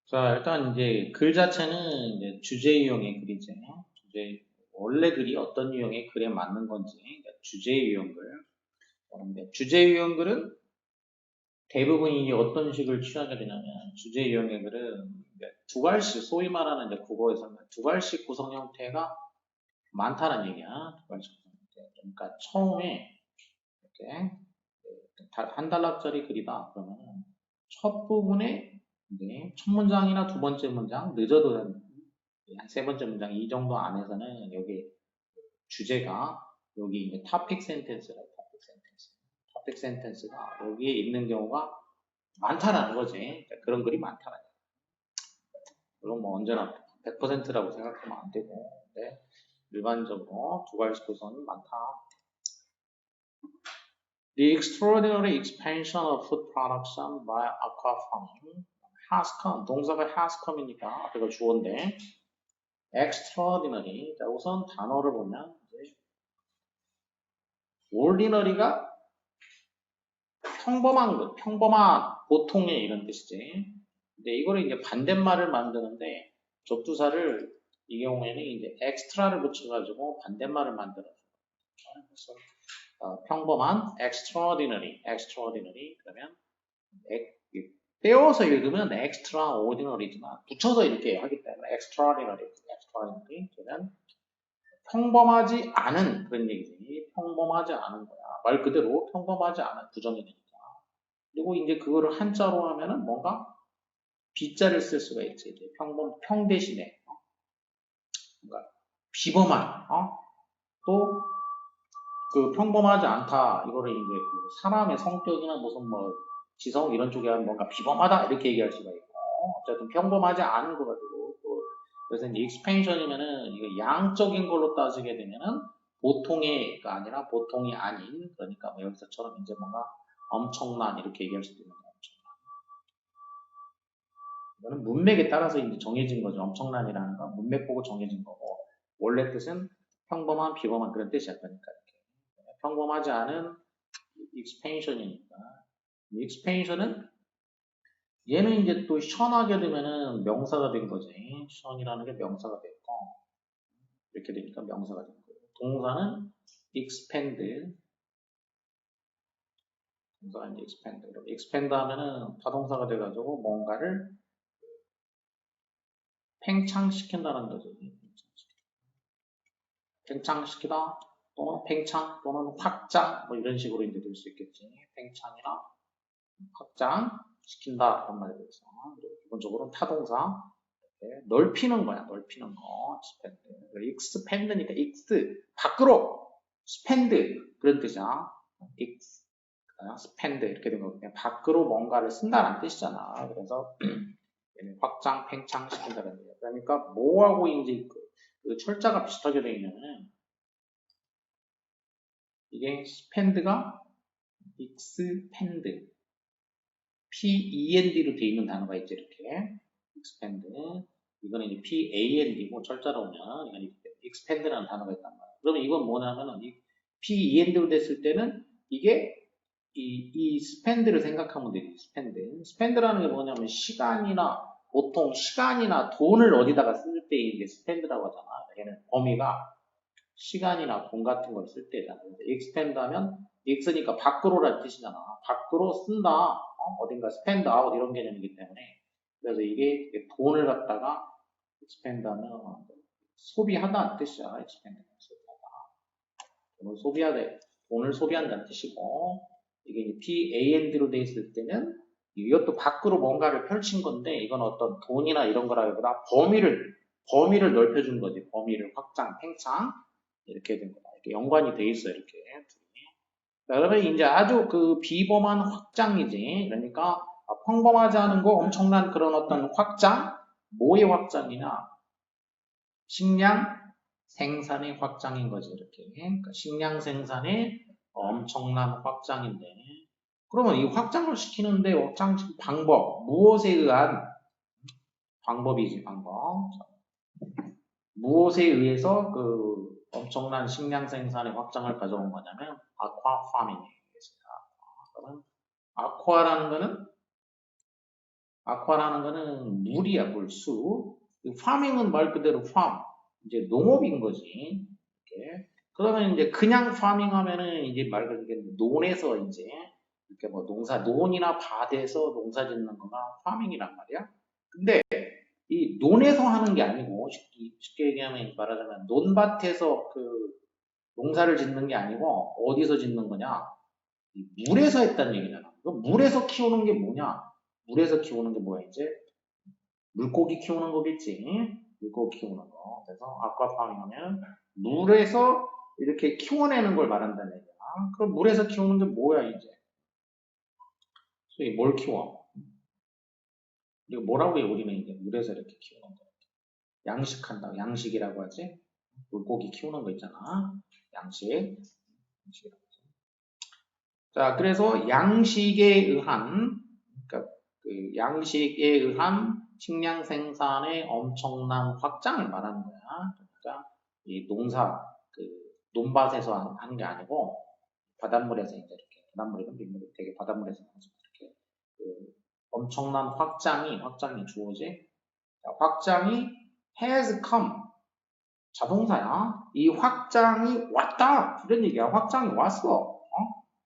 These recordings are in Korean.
자, 일단 이제 글 자체는 이제 주제 유형의 글이지. 원래 글이 어떤 유형의 글에 맞는 건지, 그러니까 주제 유형 글. 그런데 주제 유형 글은 대부분 이게 어떤 식을 취하게 되냐면, 주제 유형의 글은 이제 두 갈씩, 소위 말하는 이제 국어에서는 두 갈씩 구성 형태가 많다는 얘기야. 두 갈씩 구성 형태. 그러니까 처음에 이렇게 한 단락짜리 글이다. 그러면 첫 부분에 이제 첫 문장이나 두 번째 문장, 늦어도 한 세 번째 문장 이 정도 안에서는 여기 주제가 여기 이제 토픽 센텐스라 토픽 센텐스. 토픽 센텐스가 여기에 있는 경우가 많다라는 거지. 그러니까 그런 글이 많다라는 거지. 물론 뭐 언제나 100%라고 생각하면 안 되고, 근데 일반적으로 두 가지 구성이 많다. The extraordinary expansion of food production by aquafarming has come. 동사가 has come이니까 앞에가 주어인데 extraordinary. 자, 우선 단어를 보면 ordinary가 평범한 것, 평범한, 보통의 이런 뜻이지. 근데 이거를 이제 반대말을 만드는데 접두사를 이 경우에는 이제 extra를 붙여가지고 반대말을 만들어요. 그래서 평범한 extraordinary, extraordinary 그러면 떼어서 읽으면 extraordinary지만 붙여서 이렇게 하기 때문에 extraordinary, extraordinary 그러면 평범하지 않은 그런 얘기지. 평범하지 않은 거야. 말 그대로 평범하지 않은 부정이 되니까. 그리고 이제 그거를 한자로 하면은 뭔가 비자를 쓸 수가 있지. 이제 평 대신에 뭔가 비범한, 또 그 평범하지 않다. 이거를 이제 그 사람의 성격이나 무슨 뭐 지성 이런 쪽에 하면 뭔가 비범하다 이렇게 얘기할 수가 있고, 어쨌든 평범하지 않은 거 가지고 또 그래서 이제 익스펜션이면은 이거 양적인 걸로 따지게 되면은 보통의가 아니라 보통이 아닌, 그러니까 뭐 여기서처럼 이제 뭔가 엄청난 이렇게 얘기할 수도 있는 거죠. 이거는 문맥에 따라서 이제 정해진 거죠. 엄청난이라는 건 문맥 보고 정해진 거고, 원래 뜻은 평범한, 비범한 그런 뜻이었다니까. 이렇게. 평범하지 않은 익스펜션이니까. 익스펜션은 얘는 이제 또 션하게 되면은 명사가 된 거지. 션이라는 게 명사가 됐고, 이렇게 되니까 명사가 된 거예요. 동사는 expand, 동사가 이제 expand. expand 하면은 타동사가 돼가지고 뭔가를 팽창시킨다는 거죠. 팽창시키다 또는 팽창 또는 확장 뭐 이런 식으로 이제 될 수 있겠지. 팽창이나 확장시킨다 그런 말이 되죠. 기본적으로는 타동사 넓히는 거야. 넓히는 거. expand니까 x 밖으로 spend 그런 뜻이야. x spend 이렇게 된 거거든요. 밖으로 뭔가를 쓴다는 뜻이잖아. 그래서 확장, 팽창시킨다는 얘기야. 그러니까 뭐하고 이제 그 철자가 비슷하게 되어 있냐면 이게 spend가 expand, p-e-n-d로 되어 있는 단어가 있죠. 이렇게 expand. 이거는 이제 p-a-n-d고 철자로 오면 이건 expand라는 단어가 있단 말이야. 그러면 이건 뭐냐면은 이 p-e-n-d로 됐을 때는 이게 이 spend를 생각하면 되지. spend라는 게 뭐냐면 시간이나 보통 시간이나 돈을 어디다가 쓸 때 이제 spend라고 하잖아. 얘는 범위가 시간이나 돈 같은 걸 쓸 때잖아. expend 하면 x니까 밖으로라는 뜻이잖아. 밖으로 쓴다. 어딘가 spend out 이런 개념이기 때문에 그래서 이게 돈을 갖다가 expend 하면 소비하다는 뜻이야. expend 소비하다. 돈을 소비한다는 뜻이고 이게 PAND로 돼 있을 때는 이것도 밖으로 뭔가를 펼친 건데 이건 어떤 돈이나 이런 거라기보다 범위를 넓혀준 거지. 범위를 확장, 팽창 이렇게 된 거다. 이렇게 연관이 돼 있어 이렇게. 그러면 이제 아주 그 비범한 확장이지. 그러니까 평범하지 않은 거 엄청난 그런 어떤 확장, 뭐의 확장이냐? 식량 생산의 확장인 거지 이렇게. 그러니까 식량 생산의 엄청난 확장인데. 그러면 이 확장을 시키는데 확장 방법 무엇에 의한 방법이지 방법. 무엇에 의해서 그 엄청난 식량 생산의 확장을 가져온 거냐면 아쿠아 파밍에 의해서다. 그러면 아쿠아라는 거는 아쿠아라는 거는 물이야, 물, 수. 파밍은 말 그대로 팜. 이제 농업인 거지. 이렇게. 그러면 이제 그냥 파밍하면은 이제 말 그대로 논에서 이제 이렇게 뭐 농사, 논이나 밭에서 농사 짓는 거가 파밍이란 말이야. 근데 이 논에서 하는 게 아니고 쉽게 얘기하면 말하자면 논밭에서 그 농사를 짓는 게 아니고 어디서 짓는 거냐? 물에서 했다는 얘기잖아. 그럼 물에서 키우는 게 뭐냐? 물에서 키우는 게 뭐야 이제? 물고기 키우는 거겠지. 물고기 키우는 거. 그래서 아쿠아파밍 하면 물에서 이렇게 키워내는 걸 말한다는 얘기야. 그럼 물에서 키우는 게 뭐야 이제? 소위 뭘 키워? 이거 뭐라고 해 우리는 이제 물에서 이렇게 키우는 거. 양식한다. 양식이라고 하지. 물고기 키우는 거 있잖아. 양식. 양식이라고 하지. 자, 그래서 양식에 의한, 그러니까 그 양식에 의한 식량 생산의 엄청난 확장을 말하는 거야. 그러니까 이 농사, 그 논밭에서 하는 게 아니고 바닷물에서 이제 이렇게 바닷물이든 민물이 되게 바닷물에서 이렇게 그 엄청난 확장이 주어지. 확장이 has come 자동사야. 이 확장이 왔다 이런 얘기야. 확장이 왔어.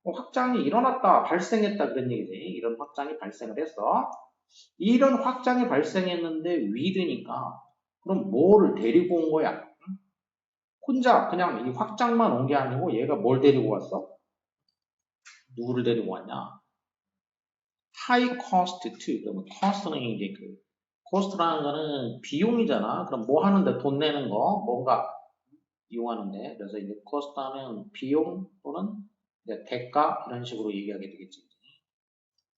확장이 일어났다, 발생했다 그런 얘기지. 이런 확장이 발생을 했어. 이런 확장이 발생했는데 위드니까 그럼 뭐를 데리고 온 거야? 혼자 그냥 이 확장만 온 게 아니고 얘가 뭘 데리고 왔어? 누구를 데리고 왔냐? high cost to. 그러면 cost는 이제 그 cost라는 거는 비용이잖아. 그럼 뭐 하는데 돈 내는 거 뭔가 이용하는데 그래서 이제 cost 하면 비용 또는 이제 대가 이런 식으로 얘기하게 되겠지.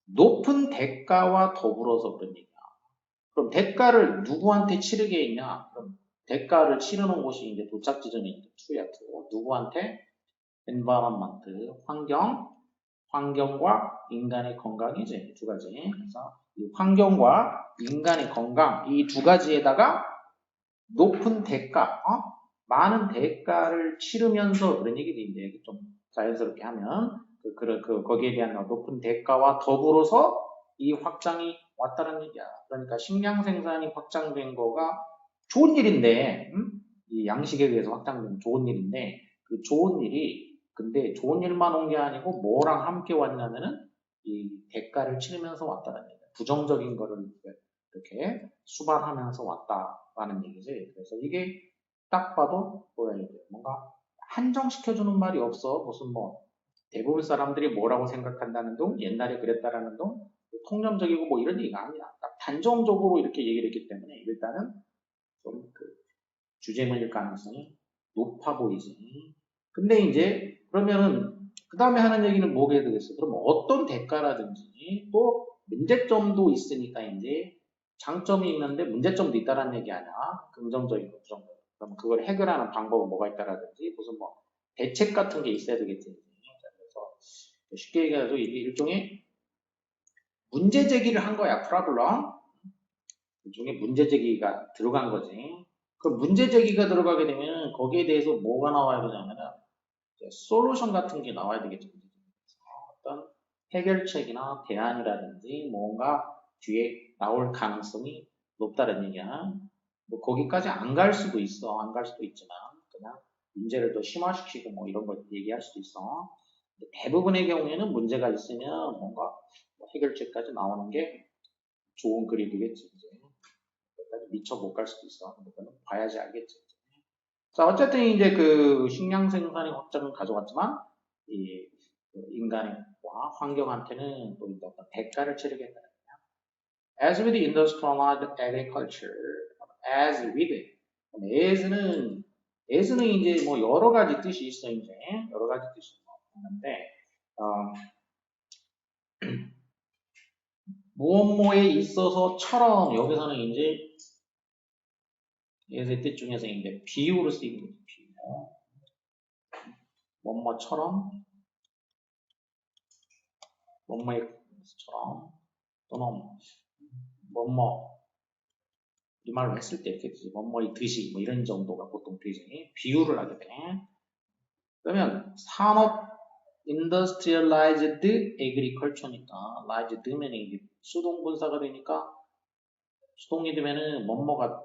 높은 대가와 더불어서 그런 얘기야. 그럼 대가를 누구한테 치르게 했냐? 그럼 대가를 치르는 곳이 이제 도착 지점이 투야 투. 누구한테? environment, 환경과 인간의 건강이지. 두 가지. 그래서 이 환경과 인간의 건강 이 두 가지에다가 높은 대가, 많은 대가를 치르면서 그런 얘기지. 이제 좀 자연스럽게 하면 거기에 대한 높은 대가와 더불어서 이 확장이 왔다는 얘기야. 그러니까 식량 생산이 확장된 거가 좋은 일인데, 이 양식에 의해서 확장된 좋은 일인데, 그 좋은 일이 근데 좋은 일만 온 게 아니고 뭐랑 함께 왔냐면은 이 대가를 치르면서 왔다는 얘기야. 부정적인 거를 이렇게 수반하면서 왔다라는 얘기지. 그래서 이게 딱 봐도 뭐야 이게 뭔가 한정시켜주는 말이 없어. 무슨 뭐 대부분 사람들이 뭐라고 생각한다는 둥, 옛날에 그랬다라는 둥, 통념적이고 뭐 이런 얘기가 아니야. 딱 단정적으로 이렇게 얘기를 했기 때문에 일단은 좀 그 주제문일 가능성이 높아 보이지. 근데 이제 그러면은 그 다음에 하는 얘기는 뭐가 되겠어? 그럼 어떤 대가라든지 또 문제점도 있으니까 이제 장점이 있는데 문제점도 있다라는 얘기 아니야. 긍정적인 거, 부정적인 거. 그럼 그걸 해결하는 방법은 뭐가 있다라든지 무슨 뭐 대책 같은 게 있어야 되겠지. 그래서 쉽게 얘기해서 이게 일종의 문제 제기를 한 거야. 프라블럼. 일종의 문제 제기가 들어간 거지. 그 문제 제기가 들어가게 되면 거기에 대해서 뭐가 나와야 되냐면은 솔루션 같은 게 나와야 되겠죠. 어떤 해결책이나 대안이라든지 뭔가 뒤에 나올 가능성이 높다는 얘기야. 뭐 거기까지 안 갈 수도 있어. 안 갈 수도 있지만 그냥 문제를 더 심화시키고 뭐 이런 걸 얘기할 수도 있어. 대부분의 경우에는 문제가 있으면 뭔가 뭐 해결책까지 나오는 게 좋은 그림이겠지. 이제 거기까지 미처 못 갈 수도 있어. 그거는 봐야지 알겠지. 자, 어쨌든 이제 그 식량 생산의 확장을 가져왔지만 이 인간과 환경한테는 또 어떤 대가를 치르겠다. As with industrialized agriculture, as with, as는 이제 뭐 여러 가지 뜻이 있어 이제 여러 가지 뜻이 있는데 무엇뭐에 있어서처럼 여기서는 이제 as의 뜻 중에서 이제 비유로 쓰이는 거죠. 비유. 뭐뭐처럼 뭐뭐처럼 또는 뭐뭐 이 말을 했을 때 이렇게 뭐뭐의 듯이 뭐 이런 정도가 보통 되지. 비유를 하게 돼. 그러면 산업 industrialized agriculture니까 lived면은 이게 수동분사가 되니까 수동이 되면은 뭐뭐가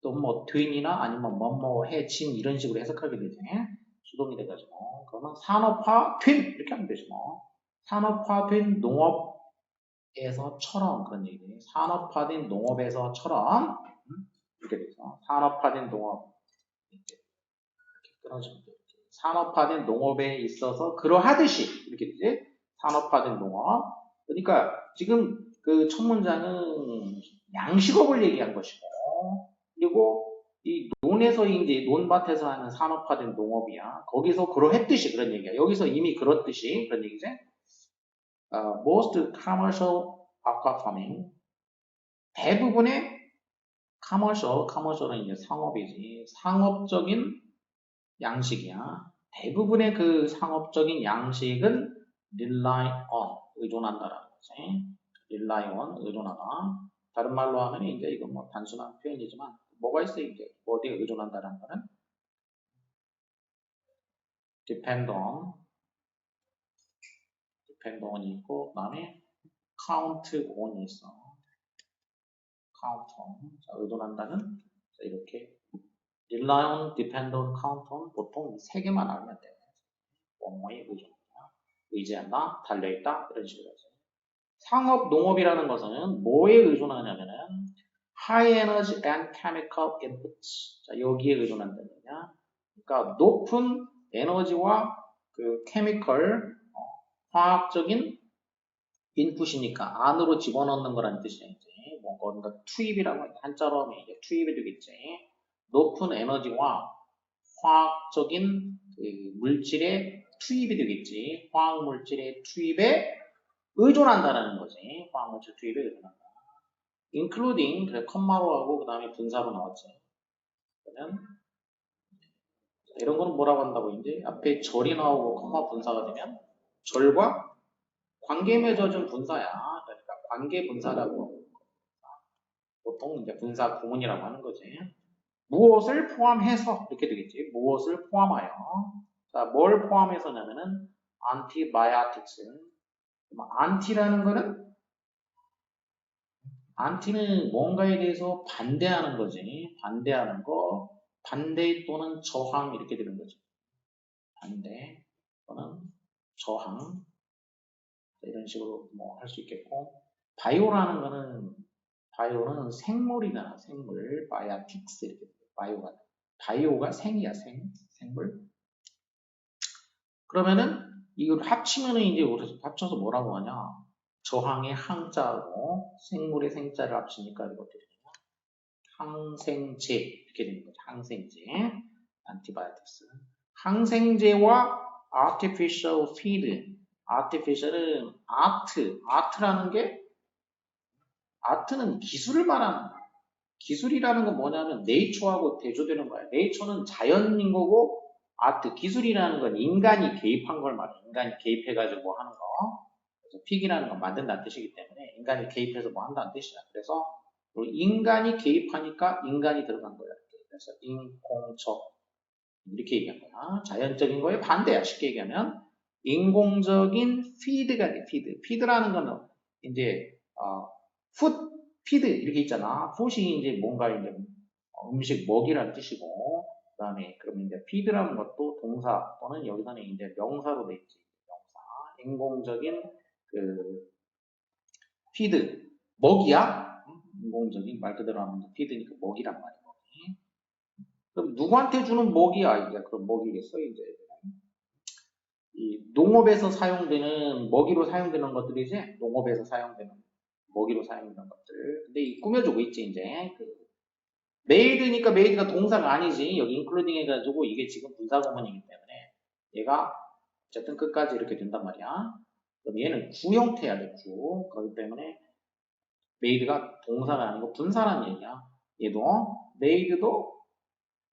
또뭐 된이나 아니면 뭐뭐 해진 이런 식으로 해석하게 되지. 수동이 돼가지고 그러면 산업화된 이렇게 하면 되지 뭐. 산업화된 농업에서처럼 그런 얘기지. 산업화된 농업에서처럼 이렇게 돼서 산업화된 농업 이렇게 끊어지면 돼. 산업화된 농업에 있어서 그러하듯이 이렇게 되지. 산업화된 농업. 그러니까 지금 그 첫 문장은 양식업을 얘기한 것이고 그리고 이 논에서 이제 논밭에서 하는 산업화된 농업이야. 거기서 그러했듯이 그런 얘기야. 여기서 이미 그렇듯이 그런 얘기지. Most commercial aqua farming 대부분의 commercial은 이제 상업이지. 상업적인 양식이야. 대부분의 그 상업적인 양식은 rely on 의존한다라는 거지. rely on 의존하다. 다른 말로 하면 이제 이건 뭐 단순한 표현이지만 뭐가 있어 이제 어디에 의존한다라는 거는 depend on이 있고 그다음에 count on이 있어. count on 자, 의존한다는 자, 이렇게 rely on, depend on, count on 보통 세 개만 알면 돼. 뭐뭐에 의존한다, 의지한다, 달려있다 이런 식으로 하죠. 상업 농업이라는 것은 뭐에 의존하냐면은 high energy and chemical inputs 자, 여기에 의존한다는 거냐. 그러니까 높은 에너지와 그 케미컬 화학적인 인풋이니까 안으로 집어넣는 거라는 뜻이야. 이제 뭔가 투입이라고 한자로 하면 이제 투입이 되겠지. 높은 에너지와 화학적인 그 물질의 투입이 되겠지. 화학 물질의 투입에 의존한다라는 거지. 화학 물질 투입에 의존한다. including 그래 컴마로 하고 그 다음에 분사로 나왔지. 그러면 이런 거는 뭐라고 한다고 이제 앞에 절이 나오고 컴마 분사가 되면 절과 관계 맺어준 분사야. 그러니까 관계 분사라고 보통 이제 분사 구문이라고 하는 거지. 무엇을 포함해서 이렇게 되겠지. 무엇을 포함하여. 자, 뭘 포함해서냐면은 antibiotics. 안티라는 거는 안티는 뭔가에 대해서 반대하는 거지. 반대하는 거. 반대 또는 저항 이렇게 되는 거죠. 반대 또는 저항 이런 식으로 뭐 할 수 있겠고 바이오라는 거는 바이오는 생물이잖아. 생물. 바이오틱스 이렇게 바이오가 생이야. 생물. 그러면은 이걸 합치면은 이제 우리 합쳐서 뭐라고 하냐? 저항의 항자하고 생물의 생자를 합치니까 이것들이 항생제 이렇게 되는 거죠. 항생제, antibiotics. 항생제와 artificial feed. artificial은 art라는 게 art는 기술을 말하는 거야. 기술이라는 건 뭐냐면 nature하고 대조되는 거야. nature는 자연인 거고 art 기술이라는 건 인간이 개입한 걸 말해. 인간이 개입해가지고 뭐 하는 거. 그래서 픽이라는 건 만든다는 뜻이기 때문에 인간이 개입해서 뭐 한다는 뜻이야. 그래서 인간이 개입하니까 인간이 들어간 거야. 그래서 인공적 이렇게 얘기한 거야. 자연적인 거에 반대야. 쉽게 얘기하면 인공적인 피드가 돼. 피드라는 거는 이제 푸드 피드 이렇게 있잖아. 푸시 이제 뭔가 이제 음식 먹이라는 뜻이고 그다음에 그러면 이제 피드라는 것도 동사 또는 여기서는 이제 명사로 돼 있지. 명사 인공적인 그 피드 먹이야. 인공적인 말 그대로 하면 피드니까 먹이란 말이야. 먹이. 그럼 누구한테 주는 먹이야? 이제 그럼 먹이겠어 이제. 이 농업에서 사용되는 먹이로 사용되는 것들이지. 농업에서 사용되는 먹이로 사용되는 것들. 근데 이 꾸며주고 있지 이제. made니까 made가 동사가 아니지. 여기 including 해가지고 이게 지금 분사구문이기 때문에 얘가 어쨌든 끝까지 이렇게 된단 말이야. 그럼 얘는 구 형태야 돼. 구. 그렇기 때문에 made가 동사가 아니고 분사라는 얘기야.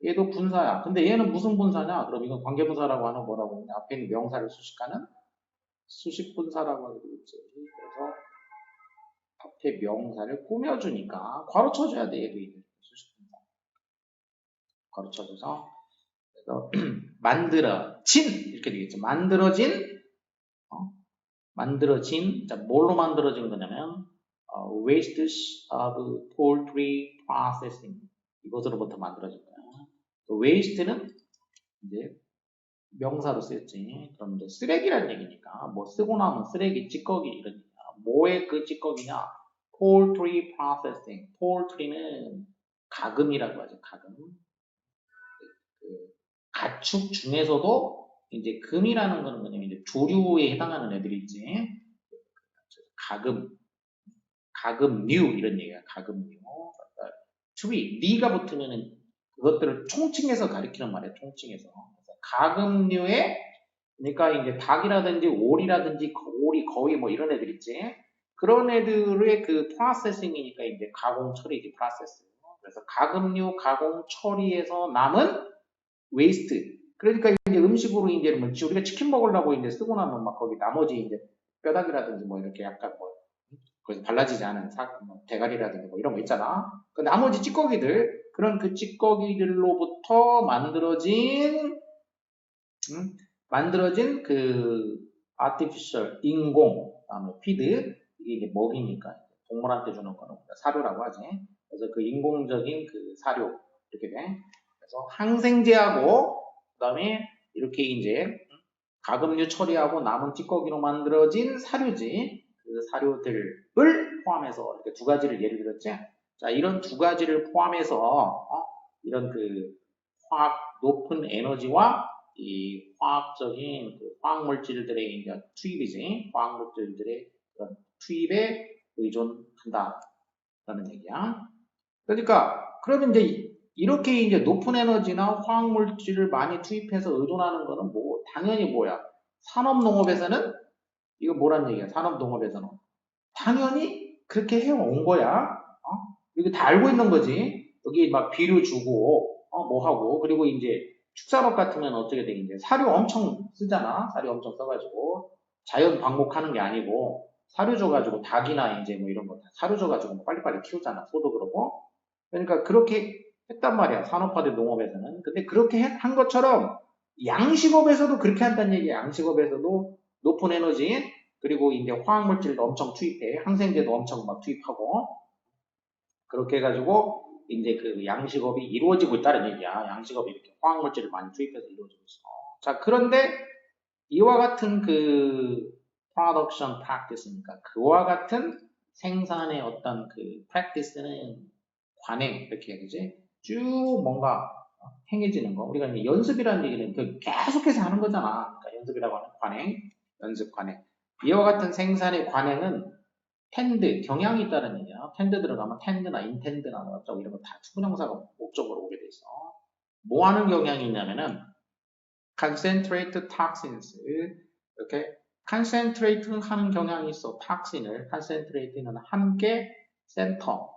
얘도 분사야. 근데 얘는 무슨 분사냐? 그럼 이건 관계분사라고 하는 뭐라고 하냐? 앞에 있는 명사를 수식하는 수식분사라고 하게 되겠지. 그래서 앞에 명사를 꾸며주니까 괄호쳐줘야 돼. 얘도 수식분사. 괄호쳐줘서 그래서 만들어진 이렇게 되겠죠. 만들어진 만들어진, 자, 뭘로 만들어진 거냐면, wastes of poultry processing. 이것으로부터 만들어진 거야. waste는 이제 명사로 쓰였지. 그럼 이제 쓰레기란 얘기니까, 뭐 쓰고 나면 쓰레기, 찌꺼기, 이런 얘기야. 뭐의 그 찌꺼기냐? poultry processing. poultry는 가금이라고 하죠, 가금. 그 가축 중에서도 이제 금이라는 거는 뭐냐면 이제 조류에 해당하는 애들이 있지. 가금, 가금류 이런 얘기야. 가금류. tree, 리가 붙으면은 그것들을 총칭해서 가리키는 말이야. 총칭해서. 그래서 가금류의 그러니까 이제 닭이라든지 오리라든지 오리, 거위 뭐 이런 애들 있지. 그런 애들의 그 프로세싱이니까 이제 가공 처리지 프로세스. 그래서 가금류 가공 처리에서 남은 웨이스트. 그러니까 이제 음식으로 이제 우리가 치킨 먹으려고 이제 쓰고 나면 막 거기 나머지 이제 뼈다귀라든지 뭐 이렇게 약간 뭐 거기서 발라지지 않은 뭐 대가리라든지 뭐 이런 거 있잖아. 그 나머지 찌꺼기들 그런 그 찌꺼기들로부터 만들어진 그 artificial 인공 그다음에 피드 이게 이제 먹이니까 동물한테 주는 거는 사료라고 하지. 그래서 그 인공적인 그 사료 이렇게 돼. 그래서 항생제하고 그다음에 이렇게 이제 가금류 처리하고 남은 찌꺼기로 만들어진 사료지. 그 사료들을 포함해서 이렇게 두 가지를 예를 들었지. 자, 이런 두 가지를 포함해서 이런 그 화학 높은 에너지와 이 화학적인 그 화학물질들의 이제 투입이지. 화학물질들의 그런 투입에 의존한다라는 얘기야. 그러니까 그러면 이제 이렇게 이제 높은 에너지나 화학물질을 많이 투입해서 의존하는 거는 뭐 당연히 뭐야? 산업농업에서는 이거 뭐란 얘기야? 산업농업에서는 당연히 그렇게 해온 거야. 이거 다 알고 있는 거지. 여기 막 비료 주고 뭐 하고 그리고 이제 축산업 같으면 어떻게 돼? 이제 사료 엄청 쓰잖아. 사료 엄청 써가지고 자연 방목하는 게 아니고 사료 줘가지고 닭이나 이제 뭐 이런 거 사료 줘가지고 뭐 빨리빨리 키우잖아. 소도 그러고. 그러니까 그렇게 했단 말이야. 산업화된 농업에서는. 근데 그렇게 한 것처럼 양식업에서도 그렇게 한다는 얘기야. 양식업에서도 높은 에너지 그리고 이제 화학물질도 엄청 투입해. 항생제도 엄청 막 투입하고 그렇게 해가지고 이제 그 양식업이 이루어지고 있다는 얘기야. 양식업이 이렇게 화학물질을 많이 투입해서 이루어지고 있어. 자, 그런데 이와 같은 그 production practice니까 그와 같은 생산의 어떤 그 practice는 관행 이렇게 해야지. 쭉 뭔가 행해지는 거. 우리가 이제 연습이라는 얘기는 그 계속해서 하는 거잖아. 그러니까 연습이라고 하는 관행, 연습 관행. 이와 같은 생산의 관행은 텐드, 경향이 있다는 얘기야. 텐드 들어가면 텐드나 인텐드나 뭐 어쩌고 이런 거 다 투부정사가 목적으로 오게 돼 있어. 뭐 하는 경향이 있냐면은 concentrate toxins 이렇게 concentrate 하는 경향이 있어. 톡신을 concentrate는 함께 센터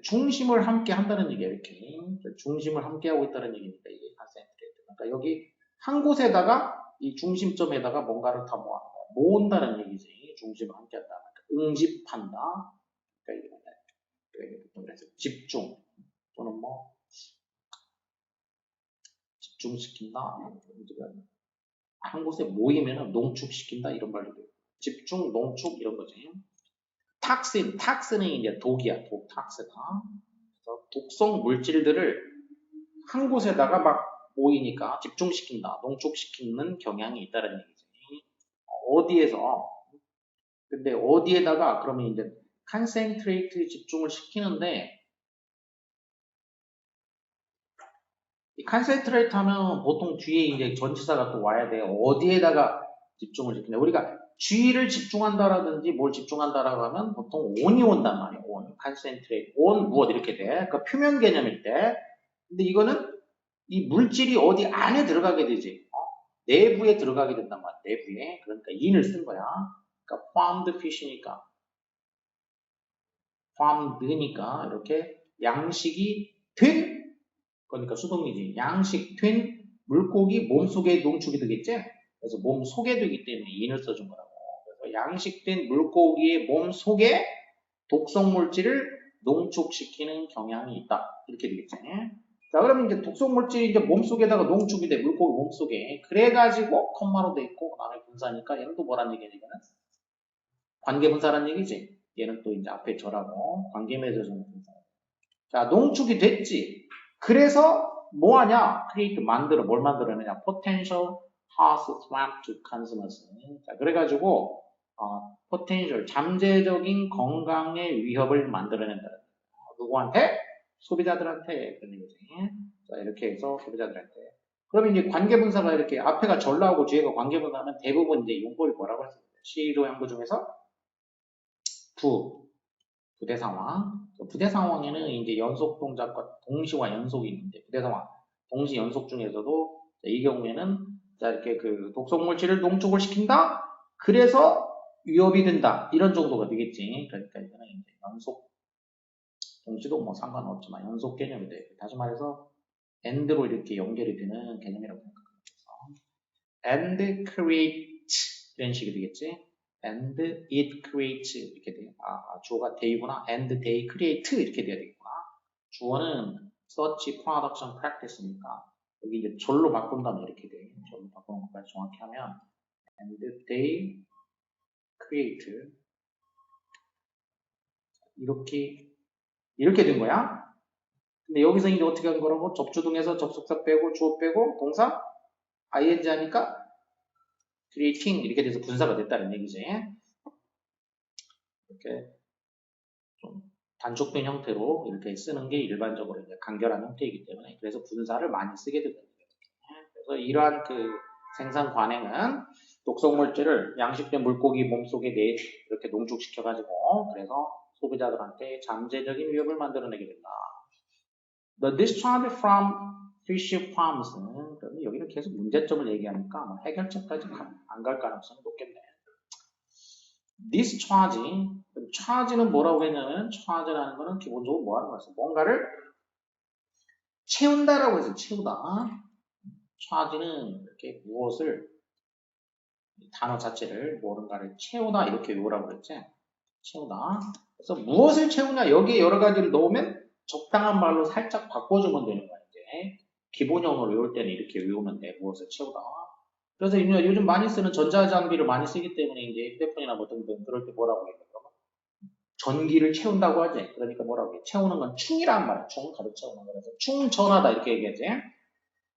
중심을 함께 한다는 얘기야. 이렇게 중심을 함께 하고 있다는 얘기니까 이게 concentrate. 그러니까 여기 한 곳에다가 이 중심점에다가 뭔가를 다 모은다는 얘기지. 중심을 함께 한다. 응집한다. 그러니까 그래서 집중 또는 뭐 집중시킨다. 한 곳에 모이면 농축시킨다 이런 말도 있고 집중, 농축 이런 거지. 탁신은 이제 독이야. 탁스다. 그래서 독성 물질들을 한 곳에다가 막 모이니까 집중시킨다, 농축시키는 경향이 있다는 얘기지. 어디에서? 근데 어디에다가 그러면 이제 컨센트레이트 집중을 시키는데 이 컨센트레이트 하면 보통 뒤에 이제 전치사가 또 와야 돼. 어디에다가 집중을 시키냐. 우리가 G를 집중한다라든지 뭘 집중한다라고 하면 보통 on이 온단 말이야. on, concentrate, on 무엇 이렇게 돼. 그러니까 표면 개념일 때. 근데 이거는 이 물질이 어디 안에 들어가게 되지. 내부에 들어가게 된단 말이야. 내부에. 그러니까 in을 쓴 거야. 그러니까 farmed fish니까 farmed니까 이렇게 양식이 된 그러니까 수동이지. 양식된 물고기 몸속에 농축이 되겠지? 그래서 몸 속에 되기 때문에 인을 써준 거라고. 그래서 양식된 물고기의 몸 속에 독성 물질을 농축시키는 경향이 있다. 이렇게 되겠지. 자, 그러면 이제 독성물질이 이제 몸속에다가 농축이 돼, 물고기 몸속에. 그래가지고 컴마로 돼 있고, 그 다음에 분사니까 얘는 또 뭐란 얘기야, 이거는? 관계분사란 얘기지. 얘는 또 이제 앞에 저라고 관계 맺어주는 분사. 자, 농축이 됐지. 그래서 뭐 하냐? create 만들어. 뭘 만들어내냐? potential health threat to consumers. 자, 그래가지고 potential 잠재적인 건강의 위협을 만들어낸다. 누구한테? 소비자들한테. 그런 얘기지. 자, 이렇게 해서 소비자들한테. 그러면 이제 관계분사가 이렇게 앞에가 절 나오고 뒤에가 관계분사하면 대부분 이제 용법이 뭐라고 했어요? 시로 형부 중에서 부대 상황. 부대 상황에는 이제 연속 동작과 동시와 연속이 있는데, 부대 상황, 동시 연속 중에서도 이 경우에는 자, 이렇게 그 독성물질을 농축을 시킨다? 그래서 위협이 된다. 이런 정도가 되겠지. 그러니까 이거는 이제 연속, 동시도 뭐 상관없지만 연속 개념이 돼. 다시 말해서, and로 이렇게 연결이 되는 개념이라고 생각합니다. and create 이런 식이 되겠지. and it creates 이렇게 돼요. 주어가 they구나. and they create 이렇게 돼야 되겠구나. 주어는 search, production, practice니까 여기 이제 절로 바꾼다면 이렇게 돼. 절로 바꾸는 것까지 정확히 하면 and they create 이렇게 된 거야. 근데 여기서 이제 어떻게 한 거라고? 접주동에서 접속사 빼고 주어 빼고 동사 ing 하니까 creating 이렇게 돼서 분사가 됐다는 얘기지. 이렇게 좀 단축된 형태로 이렇게 쓰는 게 일반적으로 이제 간결한 형태이기 때문에 그래서 분사를 많이 쓰게 됩니다. 그래서 이러한 그 생산 관행은 독성물질을 양식된 물고기 몸속에 이렇게 농축시켜가지고 그래서 소비자들한테 잠재적인 위협을 만들어내게 된다. The discharge from fish farms는 여기는 계속 문제점을 얘기하니까 뭐 해결책까지 안 갈 가능성이 높겠네. discharge, charge는 뭐라고 했냐면 charge라는 거는 기본적으로 뭐 하는 거였어? 뭔가를 채운다라고 해서 채우다. charge는 이렇게 무엇을 단어 자체를 뭔가를 채우다 이렇게 외우라고 그랬지. 채우다. 그래서 무엇을 채우냐 여기에 여러 가지를 넣으면 적당한 말로 살짝 바꿔주면 되는 거야. 이제 기본형으로 외울 때는 이렇게 외우면 돼. 무엇을 채우다. 그래서 요즘 많이 쓰는 전자장비를 많이 쓰기 때문에 이제 휴대폰이나 뭐 등등 그럴 때 뭐라고 해요? 전기를 채운다고 하지. 그러니까 뭐라고 해? 채우는 건 충이란 말이야. 충 가득 채우는 거라서 충전하다 이렇게 얘기하지.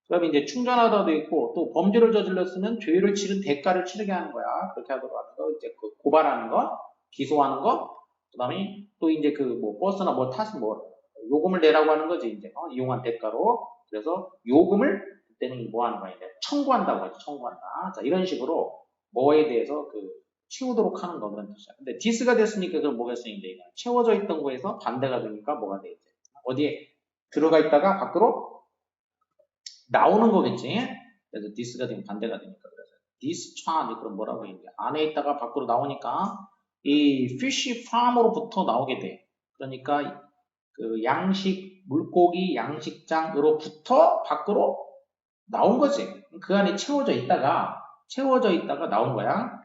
그럼 이제 충전하다도 있고 또 범죄를 저질렀으면 죄를 치른 대가를 치르게 하는 거야. 그렇게 하도록 하는 거. 이제 그 고발하는 거, 기소하는 거. 그다음에 또 이제 그 뭐 버스나 뭐 타서 뭐 요금을 내라고 하는 거지. 이제 이용한 대가로. 그래서 요금을 그때는 뭐 하는 거야? 이제 청구한다고 하지. 청구한다. 자, 이런 식으로 뭐에 대해서 그 채우도록 하는 거 그런 뜻이야. 근데 디스가 됐으니까 그럼 뭐가 있어? 이제 채워져 있던 거에서 반대가 되니까 뭐가 돼? 이제 어디에 들어가 있다가 밖으로 나오는 거겠지. 그래서 디스가 되면 반대가 되니까 그래서 discharge 그럼 뭐라고 해? 이제 안에 있다가 밖으로 나오니까 이 fish farm으로부터 나오게 돼. 그러니까 그 양식 물고기 양식장으로부터 밖으로 나온 거지. 그 안에 채워져 있다가 나온 거야.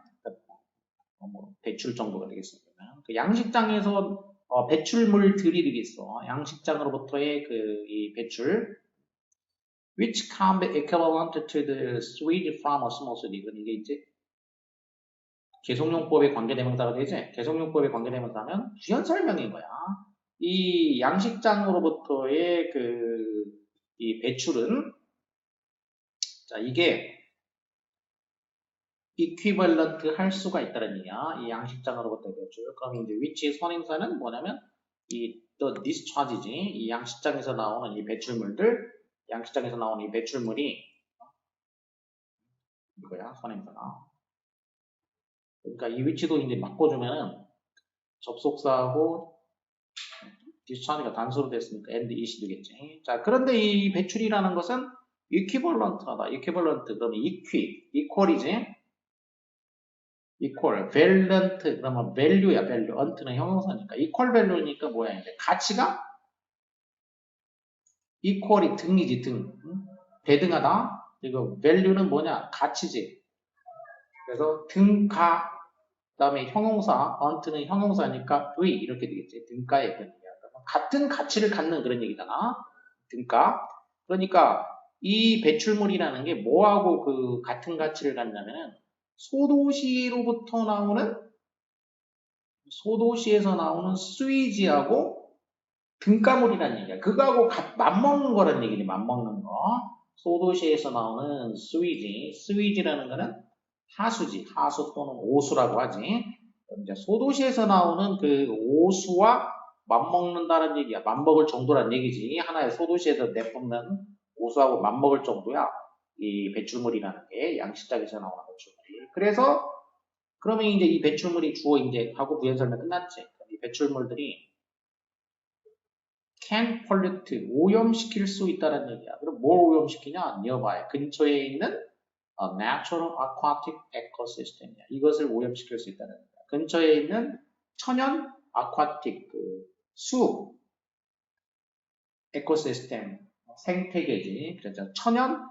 뭐 배출 정도가 되겠습니다. 그 양식장에서 배출물들이 되겠어. 양식장으로부터의 그 이 배출, which can be equivalent to the sewage from a small city. 이게 이제 개성용법의 관계대명사가 되지. 개성용법의 관계대명사면 부연 설명인 거야. 이 양식장으로부터의 이 배출은 자 이게 equivalent 할 수가 있다는 얘기야. 이 양식장으로부터의 배출. 그럼 이제 which의 선행사는 뭐냐면 이 the discharge지. 이 양식장에서 나오는 이 배출물들, 양식장에서 나오는 이 배출물이 이거야 선행사가. 그러니까 이 위치도 이제 바꿔주면은 접속사하고 discharge가 단수로 됐으니까 and it이 되겠지. 자, 그런데 이 배출이라는 것은 equivalent하다. equivalent 그러면 equal이지. equal, valent 그러면 value야. value. ant는 형용사니까 equal value니까 뭐야 이제 가치가 equal이 등이지 등. 대등하다. 그리고 value는 뭐냐 가치지. 그래서 등가 그다음에 형용사 ant는 형용사니까 의 이렇게 되겠지. 등가의 그런 얘기야. 같은 가치를 갖는 그런 얘기잖아. 등가. 그러니까 이 배출물이라는 게 뭐하고 그 같은 가치를 갖냐면은 소도시에서 나오는 스위지하고 등가물이라는 얘기야. 그거하고 맞먹는 거라는 얘기지, 맞먹는 거. 소도시에서 나오는 스위지라는 거는 하수지, 하수 또는 오수라고 하지. 이제 소도시에서 나오는 그 오수와 맞먹는다는 얘기야. 맞먹을 정도란 얘기지. 하나의 소도시에서 내뿜는 오수하고 맞먹을 정도야. 이 배출물이라는 게 양식장에서 나오는 배출물이. 그래서 그러면 이제 이 배출물이 주어 이제 하고 부연 설명 끝났지. 이 배출물들이 can pollute 오염시킬 수 있다는 얘기야. 그럼 뭘 오염시키냐? nearby 근처에 있는 natural aquatic ecosystem이야. 이것을 오염시킬 수 있다는 얘기야. 근처에 있는 천연 aquatic 수 에코시스템 생태계지. 그래서 천연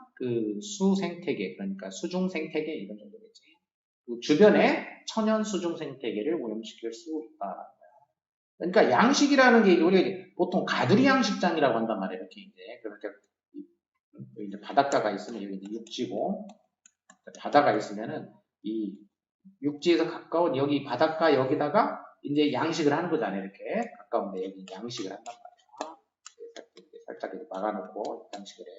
수 생태계 그러니까 수중 생태계 이런 정도겠지. 그 주변에 천연 수중 생태계를 오염시킬 수 있다. 그러니까 양식이라는 게 우리 보통 가두리 양식장이라고 한단 말이에요. 이렇게 이제 그러니까 이제 바닷가가 있으면 여기 이제 육지고 바다가 있으면은 이 육지에서 가까운 여기 바닷가 여기다가 이제 양식을 하는 거잖아요. 이렇게 가까운데 여기 양식을 한단 말이야. 살짝 이렇게 막아놓고 양식을 해.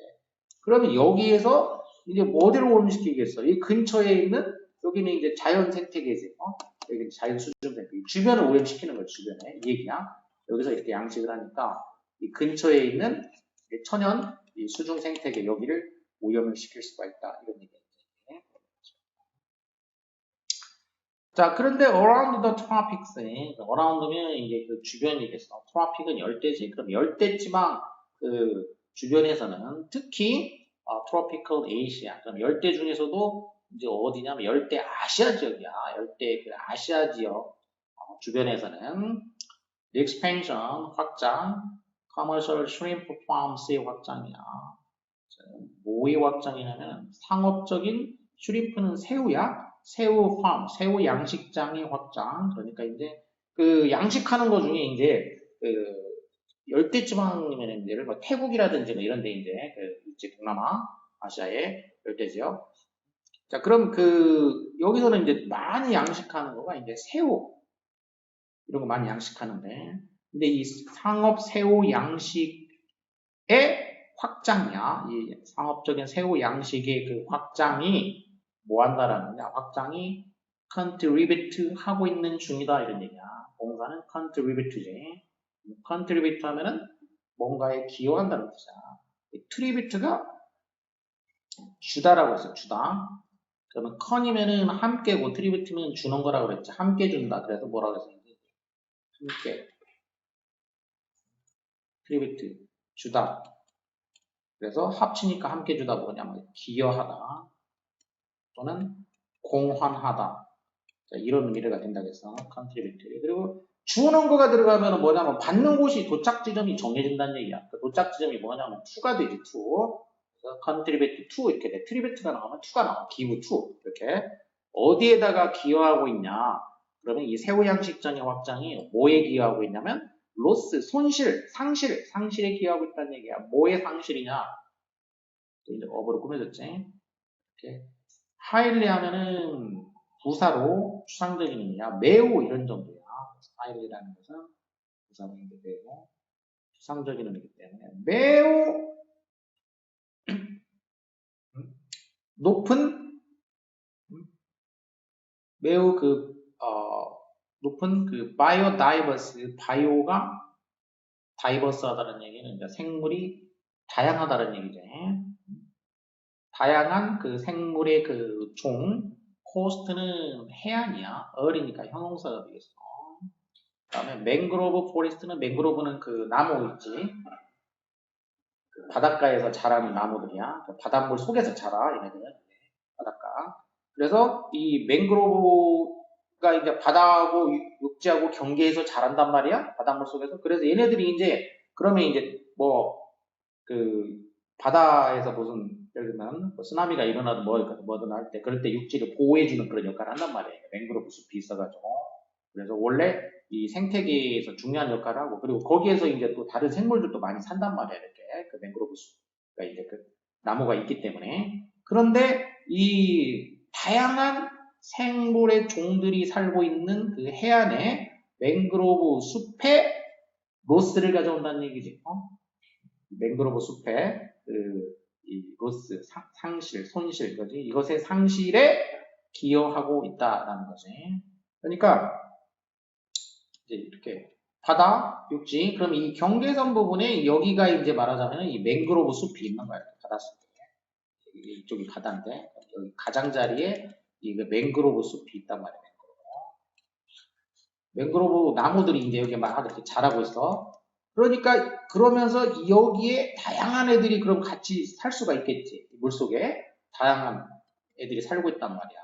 그러면 여기에서 이제 어디를 오염시키겠어? 이 근처에 있는 여기는 이제 자연 생태계지. 여기 자연 수중 생태계. 주변을 오염시키는 거죠. 주변에 이 얘기야. 여기서 이렇게 양식을 하니까 이 근처에 있는 천연 이 수중 생태계 여기를 오염을 시킬 수가 있다. 이런 얘기예요. 자, 그런데 around the tropics, around면 이제 그 주변이겠어. tropic은 열대지. 그럼 열대지방 그 주변에서는 특히 tropical Asia, 그럼 열대 중에서도 이제 어디냐면 열대 아시아 지역이야. 열대 그 아시아 지역 주변에서는 expansion 확장, commercial shrimp farms의 확장이야. 뭐의 확장이냐면 상업적인 슈림프는 새우야. 새우 팜, 새우 양식장의 확장. 그러니까 이제 그 양식하는 거 중에 이제 그 열대지방이면 예를 들어 태국이라든지 뭐 이런 데 이제 동남아, 아시아의 열대지역. 자, 그럼 여기서는 이제 많이 양식하는 거가 이제 새우 이런 거 많이 양식하는데 근데 이 상업 새우 양식의 확장이야. 이 상업적인 새우 양식의 그 확장이 뭐 한다라는 거냐. 확장이 contribute 하고 있는 중이다. 이런 얘기야. 동사는 contribute지. contribute 하면은 뭔가에 기여한다는 뜻이야. 트리뷰트가 주다라고 했어. 주다. 그러면 con이면은 함께고 트리뷰트면 주는 거라고 그랬지. 함께 준다. 그래서 뭐라고 했었는지. 함께. 트리뷰트. 주다. 그래서 합치니까 함께 주다 뭐냐면 기여하다 또는 공헌하다 자, 이런 의미가 된다겠어 contribute 그리고 주는 거가 들어가면 뭐냐면 받는 곳이 도착 지점이 정해진다는 얘기야 그 도착 지점이 뭐냐면 to가 되지 to 그래서 contribute to 이렇게 돼 tribute가 나오면 to가 나와 give to 이렇게 어디에다가 기여하고 있냐 그러면 이 새우 양식장의 확장이 뭐에 기여하고 있냐면 로스, 손실, 상실에 기여하고 있다는 얘기야. 뭐의 상실이냐? 이제 업으로 꾸며졌지. 이렇게 하일리 하면은 부사로 추상적인 의미야. 매우 이런 정도야. 하일리라는 것은 부사로 이제 매우 추상적인 의미이기 때문에 매우 높은 매우 높은 바이오다이버스 바이오가 다이버스하다는 얘기는 이제 생물이 다양하다는 얘기죠. 다양한 그 생물의 그 코스트는 해안이야. 어리니까 형용사가 되겠어. 그 다음에 맹그로브 포레스트는 맹그로브는 그 나무 있지. 그 바닷가에서 자라는 나무들이야. 그 바닷물 속에서 자라, 얘네들은. 바닷가. 그래서 이 맹그로브가 이제 바다하고 육지하고 경계에서 자란단 말이야. 바닷물 속에서. 그래서 얘네들이 이제, 그러면 이제 바다에서 무슨 예를 들면 쓰나미가 일어나든 뭐든 할 때 그럴 때 육지를 보호해주는 그런 역할을 한단 말이에요. 맹그로브 숲이 있어가지고 그래서 원래 이 생태계에서 중요한 역할을 하고 그리고 거기에서 이제 또 다른 생물들도 많이 산단 말이에요. 이렇게 그 맹그로브 숲 그러니까 이제 그 나무가 있기 때문에. 그런데 이 다양한 생물의 종들이 살고 있는 그 해안에 맹그로브 숲에 로스를 가져온다는 얘기지. 맹그로브 숲에 이 로스 상실, 손실, 거지. 이것의 상실에 기여하고 있다라는 거지. 그러니까 이제 이렇게 바다, 육지. 그럼 이 경계선 부분에 여기가 이제 말하자면 이 맹그로브 숲이 있는 거야. 바닷속에. 이쪽이 바다인데 여기 가장자리에 이 맹그로브 숲이 있단 말이야. 맹그로브 나무들이 이제 여기 막 이렇게 자라고 있어. 그러니까 그러면서 여기에 다양한 애들이 그럼 같이 살 수가 있겠지. 물속에 다양한 애들이 살고 있단 말이야.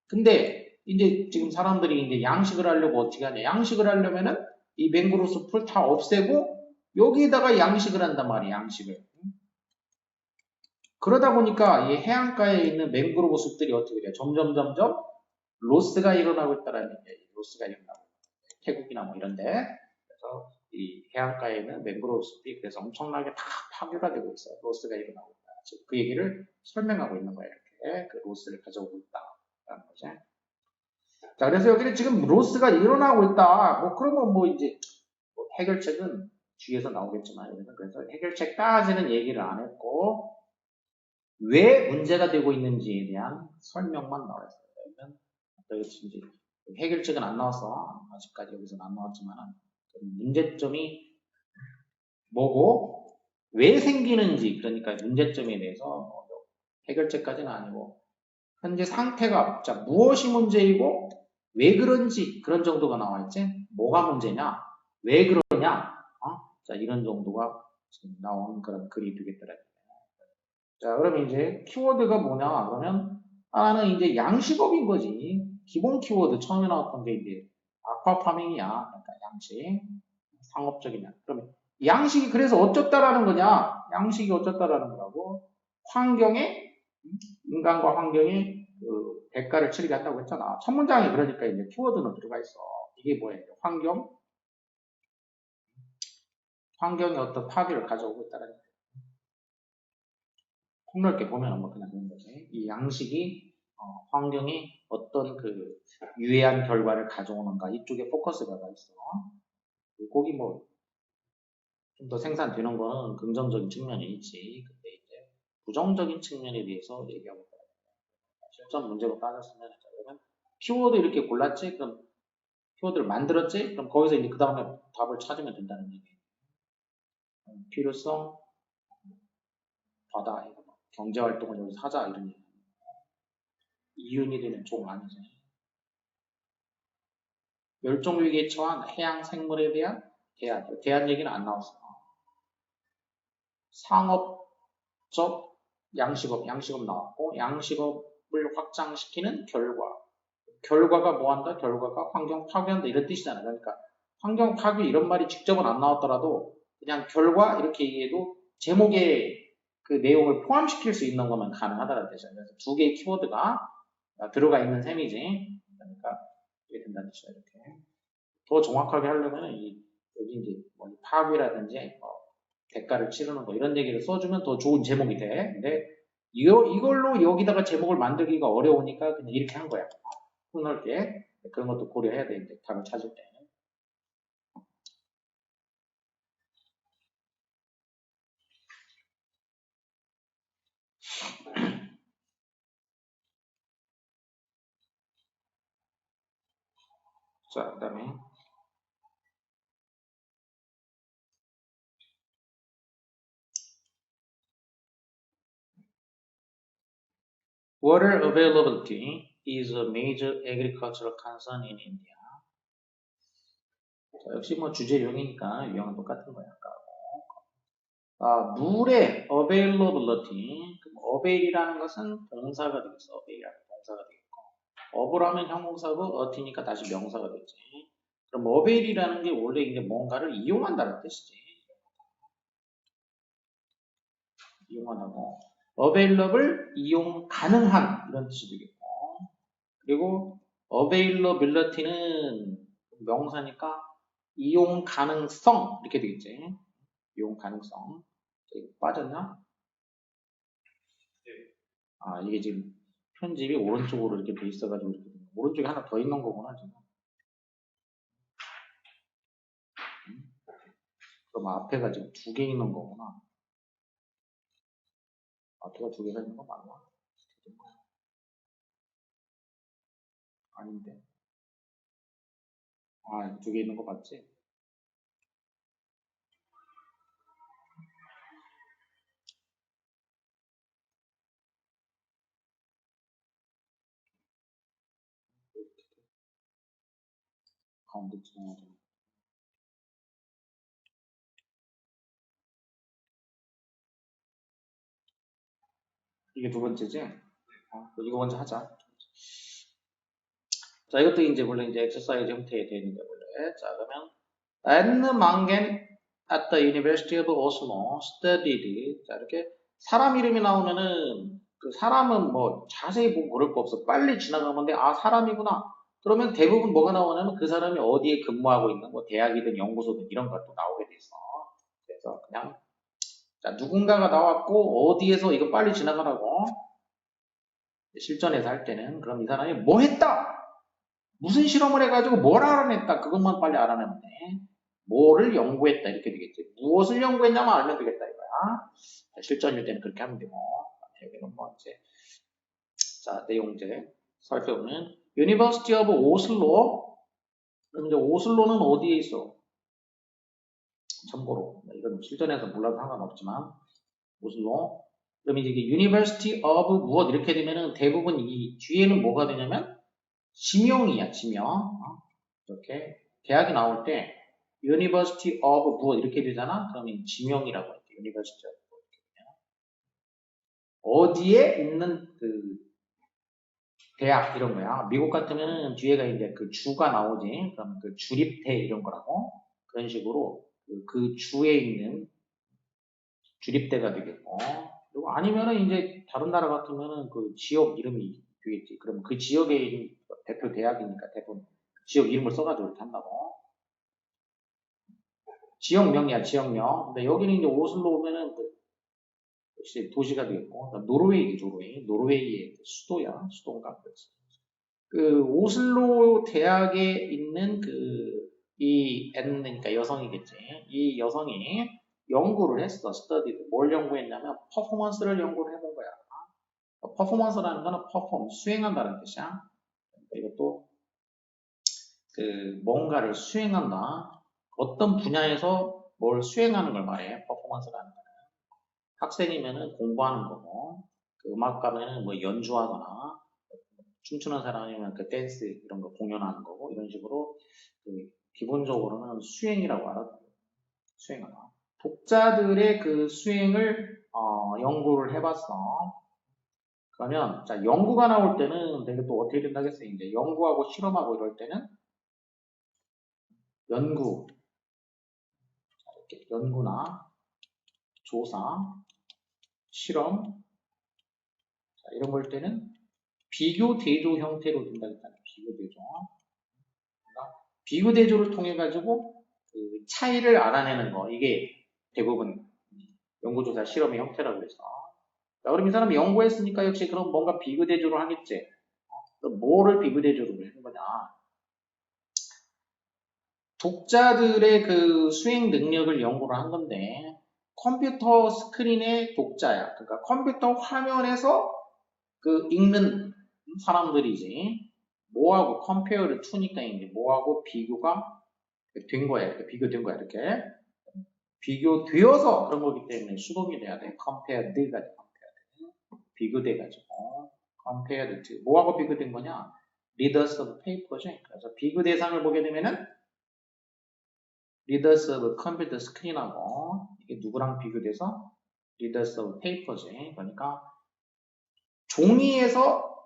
근데 이제 지금 사람들이 이제 양식을 하려고 어떻게 하냐? 양식을 하려면은 이 맹그로브 숲을 다 없애고 여기에다가 양식을 한단 말이야. 양식을. 그러다 보니까 이 해안가에 있는 맹그로브 숲들이 어떻게 돼? 점점 로스가 일어나고 있다라는 얘기예요. 로스가 일어나고. 태국이나 뭐 이런데. 그래서 이 해안가에 있는 맹그로브 숲이 그래서 엄청나게 다 파괴가 되고 있어요. 로스가 일어나고 있다. 즉, 그 얘기를 설명하고 있는 거예요. 이렇게. 그 로스를 가져오고 있다라는 거죠. 자, 그래서 여기는 지금 로스가 일어나고 있다. 뭐, 그러면 뭐 이제 뭐 해결책은 뒤에서 나오겠지만, 그래서 해결책까지는 얘기를 안 했고, 왜 문제가 되고 있는지에 대한 설명만 나와 있어요. 그러면 이제 해결책은 안 나왔어. 아직까지 여기서는 안 나왔지만 문제점이 뭐고 왜 생기는지 그러니까 문제점에 대해서 해결책까지는 아니고 현재 상태가 자 무엇이 문제이고 왜 그런지 그런 정도가 나와 있지. 뭐가 문제냐? 왜 그러냐? 자 이런 정도가 지금 나온 그런 글이 되겠더라. 자, 그러면 이제 키워드가 뭐냐? 그러면 하나는 이제 양식업인 거지. 기본 키워드 처음에 나왔던 게 이제 아쿠아파밍이야. 그러니까 양식, 상업적이냐. 그러면 양식이 그래서 어쩌다라는 거냐? 양식이 어쩌다라는 거라고? 환경에 인간과 환경이 그 대가를 치르게 한다고 했잖아. 첫 문장에 그러니까 이제 키워드는 들어가 있어. 이게 뭐예요? 환경이 어떤 파괴를 가져오고 있다는 거예요. 폭넓게 보면 뭐 그냥 그런 거지. 이 양식이 환경이 어떤 그 유해한 결과를 가져오는가 이쪽에 포커스가 가 있어. 거기 뭐 좀 더 생산되는 거는 긍정적인 측면이 있지. 근데 이제 부정적인 측면에 대해서 얘기하고 있다. 실전 문제로 따졌으면 그러면 키워드 이렇게 골랐지? 그럼 키워드를 만들었지? 그럼 거기서 이제 그 다음에 답을 찾으면 된다는 얘기예요. 필요성, 바다, 경제활동을 여기서 하자 이런 얘기. 이윤이 되는 종 아니지. 멸종위기에 처한 해양 생물에 대한 대안 얘기는 안 나왔어. 상업적 양식업 나왔고 양식업을 확장시키는 결과가 뭐한다? 결과가 환경 파괴한다 이런 뜻이잖아. 그러니까 환경 파괴 이런 말이 직접은 안 나왔더라도 그냥 결과 이렇게 얘기해도 제목에 그 내용을 포함시킬 수 있는 거면 가능하다는 뜻이야. 그래서 두 개의 키워드가 들어가 있는 셈이지. 그러니까 이게 된다는 뜻이야. 이렇게 더 정확하게 하려면 여기 이제 뭐 파괴라든지 대가를 치르는 거 이런 얘기를 써주면 더 좋은 제목이 돼. 근데 이걸로 여기다가 제목을 만들기가 어려우니까 그냥 이렇게 한 거야. 폭넓게 그런 것도 고려해야 되는데 답을 찾을 때. 자, 그 다음에 Water availability is a major agricultural concern in India. 자, 역시 뭐 주제 용이니까 유형은 똑같은 거야. 물의 availability, avail이라는 것은 동사가 되겠어. avail이라는 동사가 되겠고, 어브를 하면 형용사고, 어티니까 다시 명사가 되지. 그럼 avail이라는 게 원래 이제 뭔가를 이용한다는 뜻이지. 이용한다고. available, 이용 가능한 이런 뜻이 되겠고, 그리고 availability는 명사니까 이용 가능성 이렇게 되겠지. 이용 가능성. 빠졌나? 아, 이게 지금 편집이 오른쪽으로 이렇게 돼 있어가지고 이렇게 되는 거야. 오른쪽에 하나 더 있는 거구나, 지금. 그럼 앞에가 지금 두 개 있는 거구나. 앞에가 두 개가 있는 거 맞나? 아닌데. 아, 두 개 있는 거 맞지? 가운데 지나야 돼. 이게 두 번째지? 이거 먼저 하자. 자, 이것도 이제 물론 이제 엑서사이즈 형태에 되는데 원래. 자, 그러면 Anne Mangen at the University of Oslo studied. 자, 이렇게 사람 이름이 나오면은 그 사람은 뭐 자세히 보고 모를 거 없어. 빨리 지나가면 돼. 아, 사람이구나. 그러면 대부분 뭐가 나오냐면 그 사람이 어디에 근무하고 있는 뭐 대학이든 연구소든 이런 것도 나오게 돼 있어. 그래서 그냥 자, 누군가가 나왔고 어디에서 이거 빨리 지나가라고 실전에서 할 때는 그럼 이 사람이 뭐 했다. 무슨 실험을 해가지고 뭘 알아냈다. 그것만 빨리 알아내면 돼. 뭐를 연구했다. 이렇게 되겠지. 무엇을 연구했냐만 알면 되겠다 이거야. 실전일 때는 그렇게 하면 되고. 여기는 뭐 이제 자 내용제 살펴보면 University of Oslo. 그럼 이제 오슬로는 어디에 있어? 참고로 이건 실전에서 몰라도 상관없지만 오슬로. 그럼 이제 이게 University of 무엇 이렇게 되면은 대부분 이 뒤에는 뭐가 되냐면 지명이야 지명. 이렇게 대학이 나올 때 University of 무엇 이렇게 되잖아. 그러면 지명이라고 할게. University of 어디에 있는 그 대학 이런 거야. 미국 같으면 뒤에가 이제 그 주가 나오지. 그럼 그 주립대 이런 거라고 그런 식으로 그 주에 있는 주립대가 되겠고. 그리고 아니면은 이제 다른 나라 같으면은 그 지역 이름이 되겠지. 그럼 그 지역에 있는 대표 대학이니까 대부분 지역 이름을 써가지고 이렇게 한다고. 지역명이야, 지역명. 근데 여기는 이제 오슬로 오면은 그 역시 도시가 되겠고, 노르웨이지, 노르웨이. 노르웨이의 그 수도야, 수도인가? 그렇지. 그 오슬로 대학에 있는 이 N, 그러니까 여성이겠지. 이 여성이 연구를 했어, 스터디를. 뭘 연구했냐면, 퍼포먼스를 연구를 해본 거야. 퍼포먼스라는 거는 퍼폼, 수행한다는 뜻이야. 그러니까 이것도 뭔가를 수행한다. 어떤 분야에서 뭘 수행하는 걸 말해, 퍼포먼스라는 거. 학생이면은 공부하는 거고, 그 음악가면은 뭐 연주하거나, 춤추는 사람이면 그 댄스 이런 거 공연하는 거고, 이런 식으로 기본적으로는 수행이라고 알아요. 수행하다. 독자들의 그 수행을 연구를 해봤어. 그러면 자 연구가 나올 때는 되게 또 어떻게 된다겠어요? 이제 연구하고 실험하고 이럴 때는 연구, 이렇게 연구나 조사, 실험 자, 이런 걸 때는 비교 대조 형태로 된다 했잖아요. 비교 대조. 그러니까 비교 대조를 통해 가지고 그 차이를 알아내는 거 이게 대부분 연구조사 실험의 형태라고 그래서. 자, 그럼 이 사람이 연구했으니까 역시 그럼 뭔가 비교 대조를 하겠지. 뭐를 비교 대조를 하는 거냐? 독자들의 그 수행 능력을 연구를 한 건데 컴퓨터 스크린의 독자야. 그러니까 컴퓨터 화면에서 그 읽는 사람들이지. 뭐하고 컴페어를 투니까 이제 뭐하고 비교가 된 거야. 이렇게 비교된 거야. 이렇게 비교되어서 그런 거기 때문에 수동이 돼야 돼. compared가 돼. 비교돼 가지고 compared to 뭐하고 비교된 거냐? readers of paper지. 그래서 비교 대상을 보게 되면은 readers of computer screen하고 이게 누구랑 비교돼서 readers of paper지. 그러니까 종이에서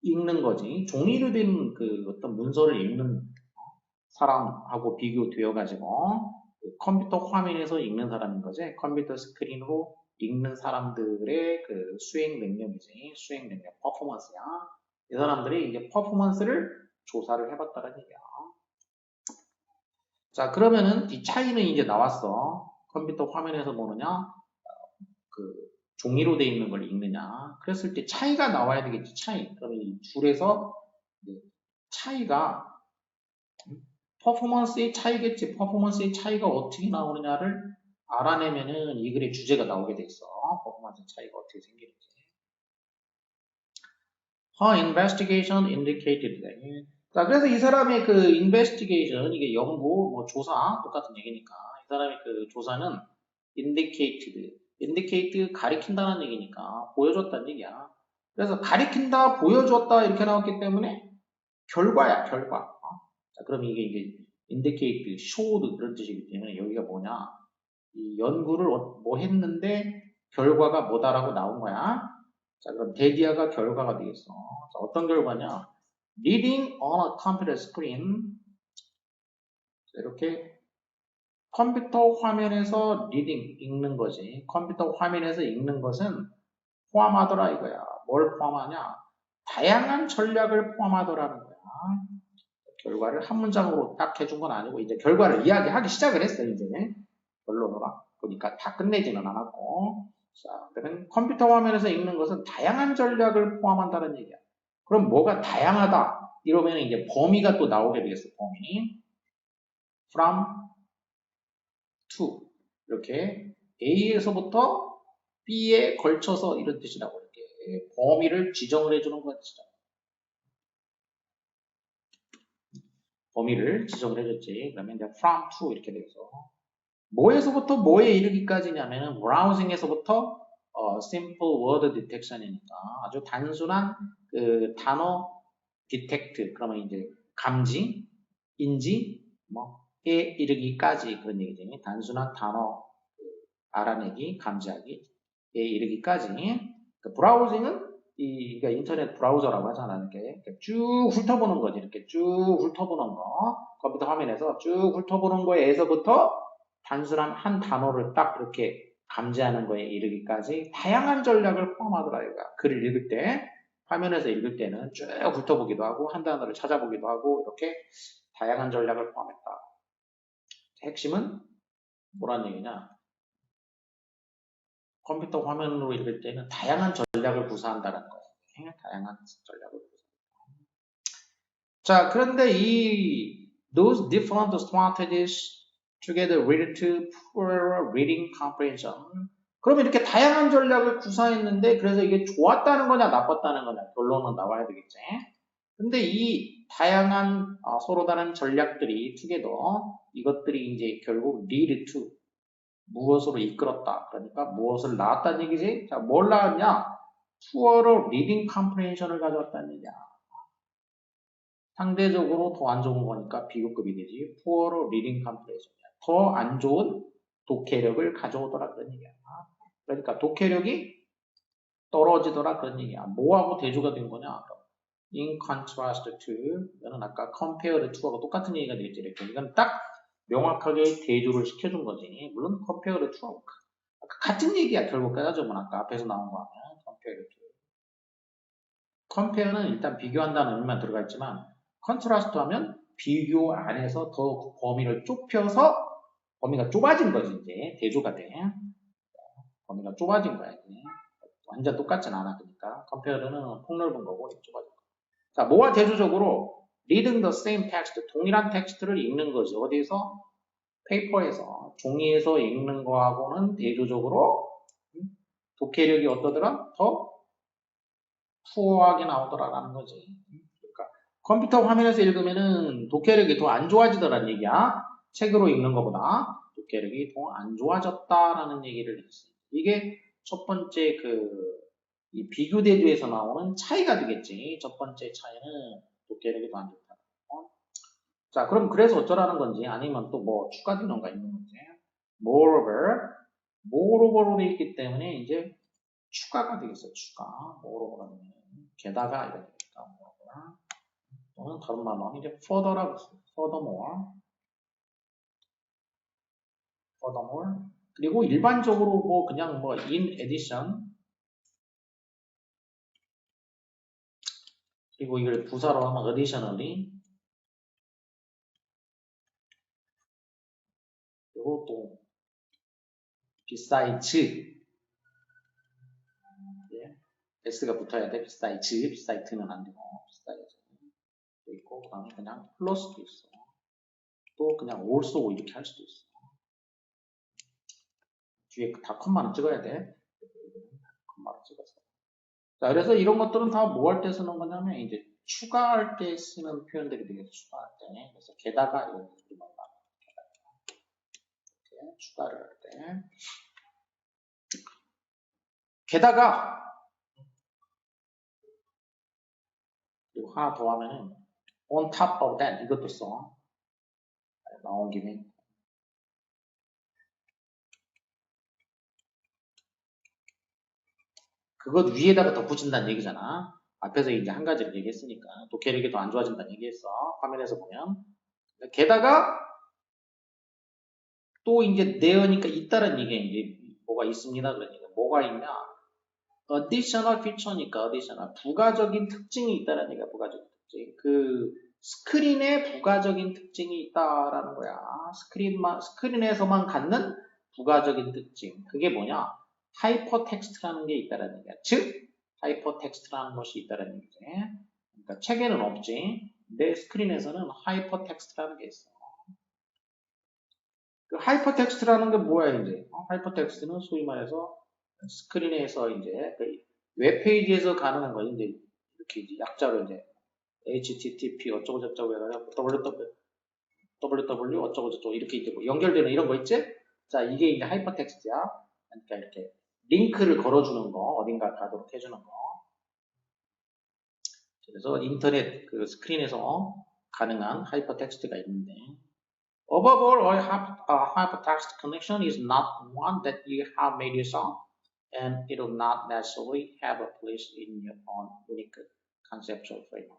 읽는 거지. 종이로 된 그 어떤 문서를 읽는 사람하고 비교되어 가지고 컴퓨터 화면에서 읽는 사람인 거지. 컴퓨터 스크린으로 읽는 사람들의 그 수행 능력이지. 수행 능력, 퍼포먼스야. 이 사람들이 이제 퍼포먼스를 조사를 해봤다는 얘기야. 자, 그러면은 이 차이는 이제 나왔어. 컴퓨터 화면에서 보느냐, 그 종이로 돼 있는 걸 읽느냐. 그랬을 때 차이가 나와야 되겠지. 차이. 그러면 이 줄에서 차이가 퍼포먼스의 차이겠지. 퍼포먼스의 차이가 어떻게 나오느냐를 알아내면은 이 글의 주제가 나오게 돼 있어. 퍼포먼스 차이가 어떻게 생기는지. Her investigation indicated that. 자, 그래서 이 사람의 그 investigation, 이게 연구, 뭐 조사, 똑같은 얘기니까. 이 사람의 그 조사는 indicate 가리킨다는 얘기니까 보여줬다는 얘기야. 그래서 가리킨다, 보여줬다 이렇게 나왔기 때문에 결과야, 결과. 자, 그럼 이게 indicate, showed 그런 뜻이기 때문에 여기가 뭐냐? 이 연구를 뭐 했는데 결과가 뭐다라고 나온 거야. 자, 그럼 데디아가 결과가 되겠어. 자, 어떤 결과냐? Reading on a computer screen. 이렇게 컴퓨터 화면에서 리딩, 읽는 거지. 컴퓨터 화면에서 읽는 것은 포함하더라 이거야. 뭘 포함하냐? 다양한 전략을 포함하더라는 거야. 결과를 한 문장으로 딱 해준 건 아니고 이제 결과를 이야기하기 시작을 했어요. 이제 결론으로 보니까 다 끝내지는 않았고. 자, 그러면 컴퓨터 화면에서 읽는 것은 다양한 전략을 포함한다는 얘기야. 그럼 뭐가 다양하다? 이러면 이제 범위가 또 나오게 되겠어. 범위. From to 이렇게 A에서부터 B에 걸쳐서 이런 뜻이라고 이렇게 범위를 지정을 해주는 것이죠. 범위를 지정을 해줬지. 그러면 이제 from to 이렇게 돼서 뭐에서부터 뭐에 이르기까지냐면은 browsing에서부터 simple word detection이니까 아주 단순한 그 단어 detect 그러면 이제 감지, 인지, 뭐에 이르기까지 그런 얘기지. 단순한 단어 알아내기, 감지하기에 이르기까지. 그 브라우징은 그러니까 인터넷 브라우저라고 하잖아. 이렇게 쭉 훑어보는 거지. 이렇게 쭉 훑어보는 거. 컴퓨터 화면에서 쭉 훑어보는 거에서부터 단순한 한 단어를 딱 이렇게 감지하는 거에 이르기까지 다양한 전략을 포함하더라. 이거야. 글을 읽을 때, 화면에서 읽을 때는 쭉 훑어보기도 하고, 한 단어를 찾아보기도 하고, 이렇게 다양한 전략을 포함했다. 핵심은 뭐란 얘기냐? 컴퓨터 화면으로 읽을 때는 다양한 전략을 구사한다는 거예요. 다양한 전략을 구사한다. 자, 그런데 those different strategies together lead to poor reading comprehension. 그러면 이렇게 다양한 전략을 구사했는데 그래서 이게 좋았다는 거냐 나빴다는 거냐 결론은 나와야 되겠지. 근데 이 다양한 서로 다른 전략들이 together 이것들이 이제 결국 lead to 무엇으로 이끌었다. 그러니까 무엇을 낳았다는 얘기지? 자, 뭘 낳았냐? 투어로 리딩 컴프레hension을 가져왔다는 얘기야. 상대적으로 더 안 좋은 거니까 비교급이 되지. 투어로 리딩 컴프레hension이야. 더 안 좋은 독해력을 가져오더라 그런 얘기야. 그러니까 독해력이 떨어지더라 그런 얘기야. 뭐하고 대조가 된 거냐? In contrast to, 이거는 아까 compare to하고 똑같은 얘기가 되겠지. 이렇게. 이건 딱 명확하게 대조를 시켜준 거지. 물론 compare to 같은 얘기야. 결국 따져보면 아까 앞에서 나온 거 하면 compare to. compare는 일단 비교한다는 의미만 들어가 있지만 contrast 하면 비교 안에서 더 범위를 좁혀서 범위가 좁아진 거지 이제 대조가 돼. 범위가 좁아진 거야. 이제. 완전 똑같진 않아. 그러니까 compare는 폭넓은 거고 좁아진 거. 자, 뭐와 대조적으로 reading the same text, 동일한 텍스트를 읽는 거지. 어디에서? 페이퍼에서, 종이에서 읽는 거하고는 대조적으로 독해력이 어떠더라? 더 푸어하게 나오더라라는 거지. 그러니까 컴퓨터 화면에서 읽으면은 독해력이 더 안 좋아지더라는 얘기야. 책으로 읽는 것보다 독해력이 더 안 좋아졌다라는 얘기를 했어요. 이게 첫 번째 이 비교 대조에서 나오는 차이가 되겠지. 첫 번째 차이는 독해력이 더 안 좋다. 자, 그럼 그래서 어쩌라는 건지 아니면 또 뭐 추가 기능가 있는 건지. moreover로 돼 있기 때문에 이제 추가가 되겠어. 추가. moreover가 되면 게다가 이렇게 되겠다. moreover. 또는 다른 말로 하면 이제 further라고 써요. furthermore. 그리고 일반적으로 뭐 그냥 뭐 in addition 그리고 이걸 부사로 하면 additionally 그리고 또 besides s가 붙어야 돼. 비사이트는 안 되고 비사이트 있고 그다음에 그냥 플러스도 있어. 또 그냥 also 이렇게 할 수도 있어. 뒤에 닷컴만은 찍어야 돼. 닷컴만을 찍어서. 자, 그래서 이런 것들은 다 뭐 할 때 쓰는 거냐면 이제 추가할 때 쓰는 표현들이 되겠죠. 추가할 때. 그래서 게다가 이런 것들이 많아. 이렇게 추가를 할 때. 게다가 그리고 하나 더 하면은 on top of that 이것도 써. 나온 김에 그것 위에다가 덧붙인다는 얘기잖아. 앞에서 이제 한 가지를 얘기했으니까 독해력이 더 안 좋아진다는 얘기했어. 화면에서 보면. 게다가 또 이제 내어니까 있다는 얘기가 이제 뭐가 있습니다. 그러니까 뭐가 있냐? additional feature니까 additional 부가적인 특징이 있다는 얘기가 부가적인 특징. 그 스크린에 부가적인 특징이 있다라는 거야. 스크린에서만 갖는 부가적인 특징. 그게 뭐냐? 하이퍼텍스트라는 게 있다는 얘기야. 즉 하이퍼텍스트라는 것이 있다는 얘기지. 그러니까 책에는 없지. 내 스크린에서는 하이퍼텍스트라는 게 있어. 그 하이퍼텍스트라는 게 뭐야 이제? 하이퍼텍스트는 소위 말해서 스크린에서 이제 그 웹페이지에서 가능한 거 이제 이렇게 이제 약자로 이제 HTTP 어쩌고 저쩌고 해가지고 www 어쩌고 저쩌고 이렇게 이제 뭐 연결되는 이런 거 있지? 자 이게 이제 하이퍼텍스트야. 그러니까 이렇게 링크를 걸어주는 거 어딘가 가도록 해주는 거. 그래서 인터넷 그 스크린에서 가능한 하이퍼텍스트가 있는데 above all, a hypertext connection is not one that you have made yourself. And it will not necessarily have a place in your own unique conceptual framework.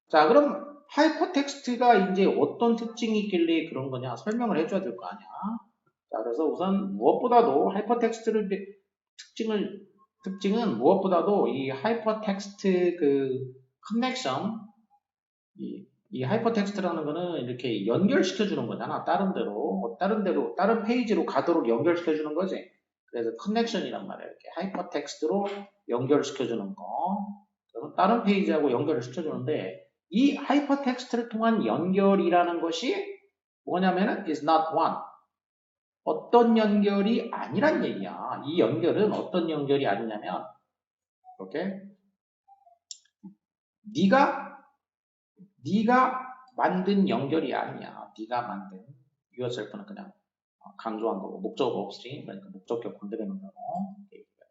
자, 그럼 하이퍼텍스트가 이제 어떤 특징이 있길래 그런 거냐 설명을 해줘야 될 거 아니야. 자, 그래서 우선 무엇보다도 하이퍼텍스트를 특징은 무엇보다도 이 하이퍼텍스트 그 커넥션 이 하이퍼텍스트라는 거는 이렇게 연결시켜 주는 거잖아. 다른 페이지로 가도록 연결시켜 주는 거지. 그래서 커넥션이란 말이에요. 이렇게 하이퍼텍스트로 연결시켜주는 거. 그러면 다른 페이지하고 연결을 시켜주는데 이 하이퍼텍스트를 통한 연결이라는 것이 뭐냐면은 is not one. 어떤 연결이 아니란 얘기야. 이 연결은 어떤 연결이 아니냐면 이렇게 네가 만든 연결이 아니야. 네가 만든 yourself는 그냥 강조한 거고 목적 없이 그러니까 목적격 건드리는 거고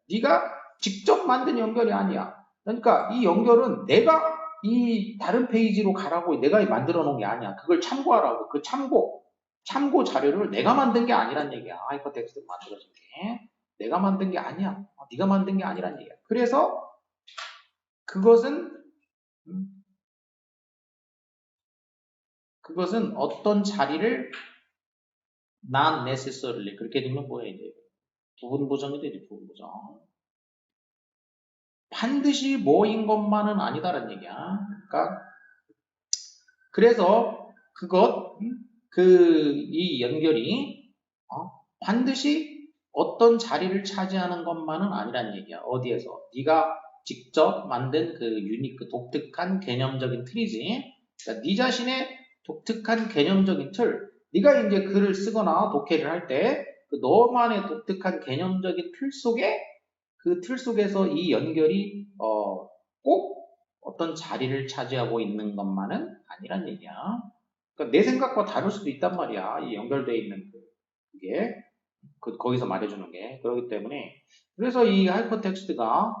네가 직접 만든 연결이 아니야. 그러니까 이 연결은 내가 이 다른 페이지로 가라고 내가 만들어 놓은 게 아니야. 그걸 참고하라고. 그 참고 자료를 내가 만든 게 아니란 얘기야. 하이퍼텍스트 만들어진 게. 내가 만든 게 아니야. 네가 만든 게 아니란 얘기야. 그래서 그것은 어떤 자리를 not necessarily 그렇게 되면 뭐야 이제 부분 보정이 되지. 부분 보정. 반드시 뭐인 것만은 아니다라는 얘기야. 그러니까 그래서 이 연결이 반드시 어떤 자리를 차지하는 것만은 아니란 얘기야. 어디에서? 네가 직접 만든 그 유니크 독특한 개념적인 틀이지. 그러니까 네 자신의 독특한 개념적인 틀. 네가 이제 글을 쓰거나 독해를 할 때 그 너만의 독특한 개념적인 틀 속에 그 틀 속에서 이 연결이 꼭 어떤 자리를 차지하고 있는 것만은 아니란 얘기야. 그러니까 내 생각과 다를 수도 있단 말이야. 이 연결되어 있는 그게 거기서 말해주는 게 그렇기 때문에 그래서 이 하이퍼텍스트가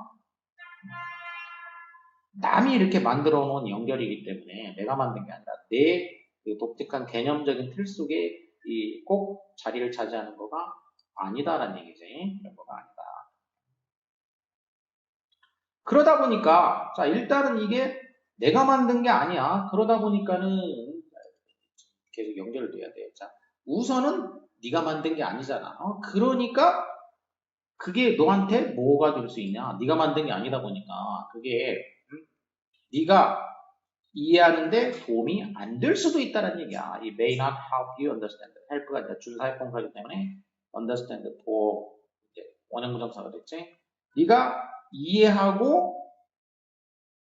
남이 이렇게 만들어 놓은 연결이기 때문에 내가 만든 게 아니라 내 그 독특한 개념적인 틀 속에 이 꼭 자리를 차지하는 거가 아니다라는 얘기지. 그런 거가 아니다. 그러다 보니까 자 일단은 이게 내가 만든 게 아니야. 그러다 보니까는 계속 연결돼야 돼. 자 우선은 네가 만든 게 아니잖아. 그러니까 그게 너한테 뭐가 될 수 있냐? 네가 만든 게 아니다 보니까 그게 네가 이해하는데 도움이 안 될 수도 있다는 얘기야. 이 may not help you understand. help가 이제 준사역동사이기 때문에 understand for 이제 원형부정사가 됐지. 네가 이해하고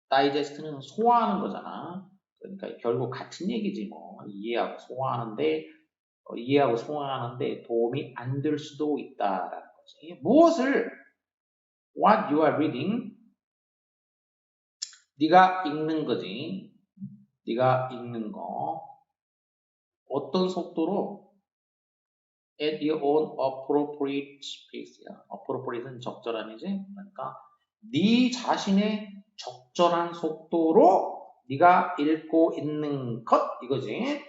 다이제스트는 소화하는 거잖아. 그러니까 결국 같은 얘기지 뭐. 이해하고 소화하는데 도움이 안 될 수도 있다라는 거지. 무엇을 what you are reading 네가 읽는 거지. 네가 읽는 거 어떤 속도로 at your own appropriate pace야. appropriate는 적절함이지. 그러니까 네 자신의 적절한 속도로 네가 읽고 있는 것 이거지.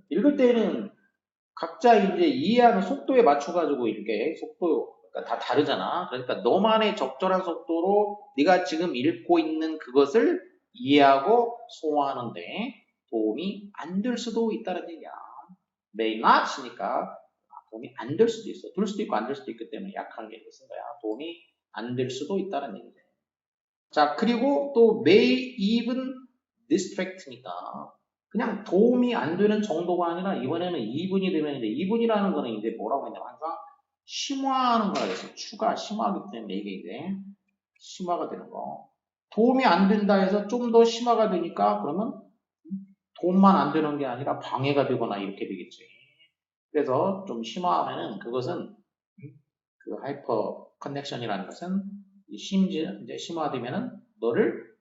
읽을 때는 각자 이제 이해하는 속도에 맞춰가지고 이렇게 속도 다 다르잖아. 그러니까 너만의 적절한 속도로 네가 지금 읽고 있는 그것을 이해하고 소화하는데 도움이 안 될 수도 있다는 얘기야. may not이니까 도움이 안 될 수도 있어. 될 수도 있고 안 될 수도 있기 때문에 약한 게 쓴 거야. 도움이 안 될 수도 있다는 얘기죠. 자, 그리고 또 may even distract니까 그냥 도움이 안 되는 정도가 아니라 이번에는 2분이 되면 이제 2분이라는 거는 이제 뭐라고 했냐면 항상 심화하는 거라 그랬어. 추가 심화하기 때문에 이게 이제 심화가 되는 거. 도움이 안 된다 해서 좀 더 심화가 되니까 그러면 도움만 안 되는 게 아니라 방해가 되거나 이렇게 되겠지. 그래서 좀 심화하면은 그것은 그 하이퍼 커넥션이라는 것은 심지어 이제 심화되면은 너를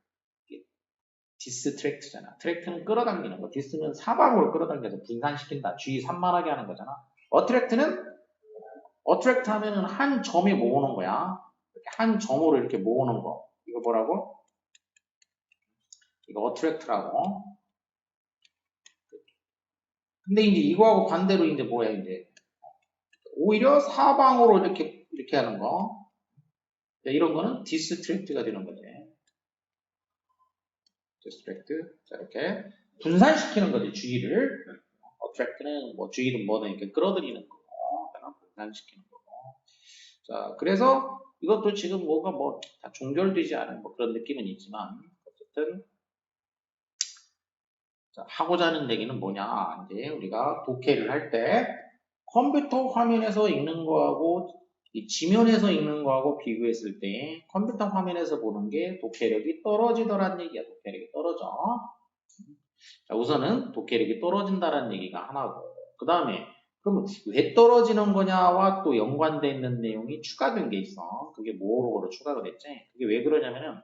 디스트랙트잖아. 트랙트는 끌어당기는 거. 디스는 사방으로 끌어당겨서 분산시킨다. 주의 산만하게 하는 거잖아. 어트랙트 하면은 한 점에 모으는 거야. 이렇게 한 점으로 이렇게 모으는 거. 이거 뭐라고? 이거 어트랙트라고. 근데 이제 이거하고 반대로 이제 뭐야 이제 오히려 사방으로 이렇게 하는 거. 이런 거는 디스트랙트가 되는 거지. 디스트랙트. 자, 이렇게 분산시키는 거지, 주의를. 어트랙트는 뭐 주의는 뭐든 이렇게 끌어들이는 거고, 분산시키는 거고. 자, 그래서 이것도 지금 뭐가 뭐 다 종결되지 않은 뭐 그런 느낌은 있지만, 어쨌든, 자, 하고자 하는 얘기는 뭐냐. 이제 우리가 독해를 할 때 컴퓨터 화면에서 읽는 거하고 이 지면에서 읽는 거하고 비교했을 때 컴퓨터 화면에서 보는 게 독해력이 떨어지더란 얘기야. 독해력이 떨어져. 자, 우선은 독해력이 떨어진다는 얘기가 하나고 그 다음에 그러면 왜 떨어지는 거냐와 또 연관되어 있는 내용이 추가된 게 있어. 그게 뭐로 추가가 됐지? 그게 왜 그러냐면은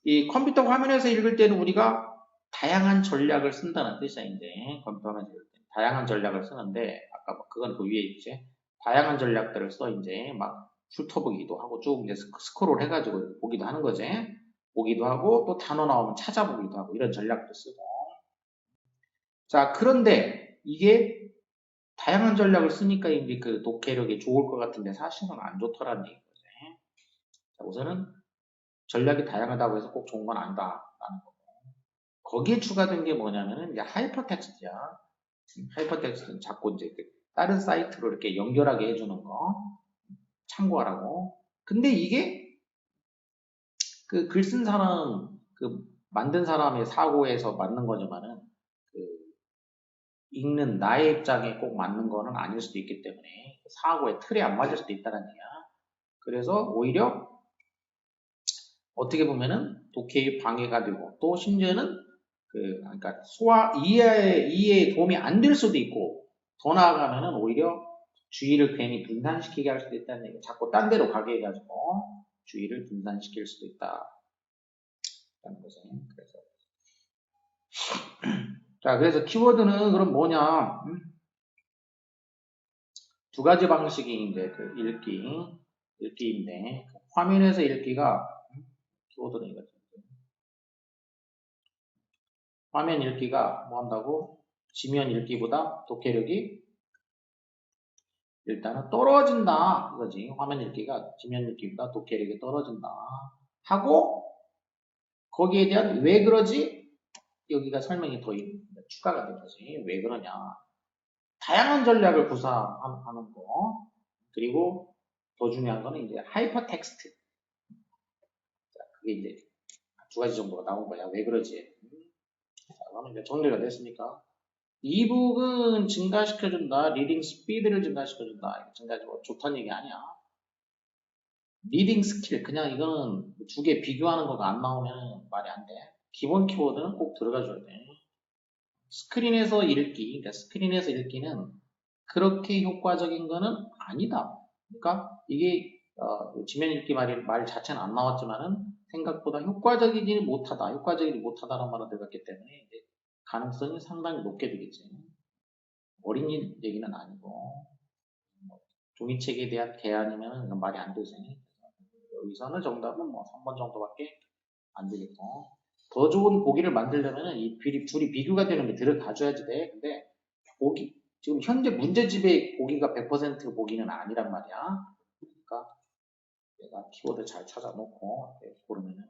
이 컴퓨터 화면에서 읽을 때는 우리가 다양한 전략을 쓴다는 뜻이야. 이제 컴퓨터 화면에서 읽을 때 다양한 전략을 쓰는데 아까 뭐 그건 그 위에 있지. 다양한 전략들을 써 이제 막 훑어보기도 하고 쭉 이제 스크롤 해가지고 보기도 하는 거지. 보기도 하고 또 단어 나오면 찾아보기도 하고 이런 전략도 쓰고. 자, 그런데 이게 다양한 전략을 쓰니까 이제 그 독해력이 좋을 것 같은데 사실은 안 좋더라는 얘기거지. 자, 우선은 전략이 다양하다고 해서 꼭 좋은 건 아니다라는 거고. 거기에 추가된 게 뭐냐면은 이제 하이퍼텍스트야. 하이퍼텍스트는 자꾸 이제 다른 사이트로 이렇게 연결하게 해주는 거 참고하라고. 근데 이게 그 글 쓴 사람, 그 만든 사람의 사고에서 맞는 거지만은 그 읽는 나의 입장에 꼭 맞는 거는 아닐 수도 있기 때문에 사고의 틀에 안 맞을 수도 있다는 얘기야. 그래서 오히려 어떻게 보면은 독해의 방해가 되고 또 심지어는 그러니까 이해에 도움이 안 될 수도 있고 더 나아가면은 오히려 주의를 괜히 분산시키게 할 수도 있다는 얘기. 자꾸 딴 데로 가게 해가지고 주의를 분산시킬 수도 있다라는 거죠. 그래서 자, 그래서 키워드는 그럼 뭐냐? 두 가지 방식이 이제 그 읽기인데 화면에서 읽기가 키워드는 이거죠. 화면 읽기가 뭐 한다고? 지면 읽기보다 독해력이 일단은 떨어진다 이거지. 화면 읽기가 지면 읽기보다 독해력이 떨어진다 하고 거기에 대한 왜 그러지? 여기가 설명이 더 추가가 된 거지. 왜 그러냐? 다양한 전략을 구사하는 거 그리고 더 중요한 거는 이제 하이퍼텍스트. 그게 이제 두 가지 정도가 나온 거야. 왜 그러지? 자, 그러면 이제 정리가 됐으니까 이북은 증가시켜준다. 리딩 스피드를 증가시켜준다. 증가해주고 좋다는 얘기 아니야. 리딩 스킬, 그냥 이거는 두 개 비교하는 거가 안 나오면 말이 안 돼. 기본 키워드는 꼭 들어가줘야 돼. 스크린에서 읽기, 그러니까 스크린에서 읽기는 그렇게 효과적인 거는 아니다. 그러니까 이게 지면 읽기 말 자체는 안 나왔지만은 생각보다 효과적이지 못하다, 효과적이지 못하다라는 말은 들어갔기 때문에 이제 가능성이 상당히 높게 되겠지. 어린이 얘기는 아니고 뭐 종이책에 대한 개안이면 이건 말이 안 되지. 여기서는 정답은 뭐 3번 정도밖에 안 되겠고, 더 좋은 보기를 만들려면은 이 둘이 비교가 되는 게 들어가줘야지 돼. 근데 보기, 지금 현재 문제집의 보기가 100% 보기는 아니란 말이야. 그러니까 내가 키워드 잘 찾아놓고 고르면은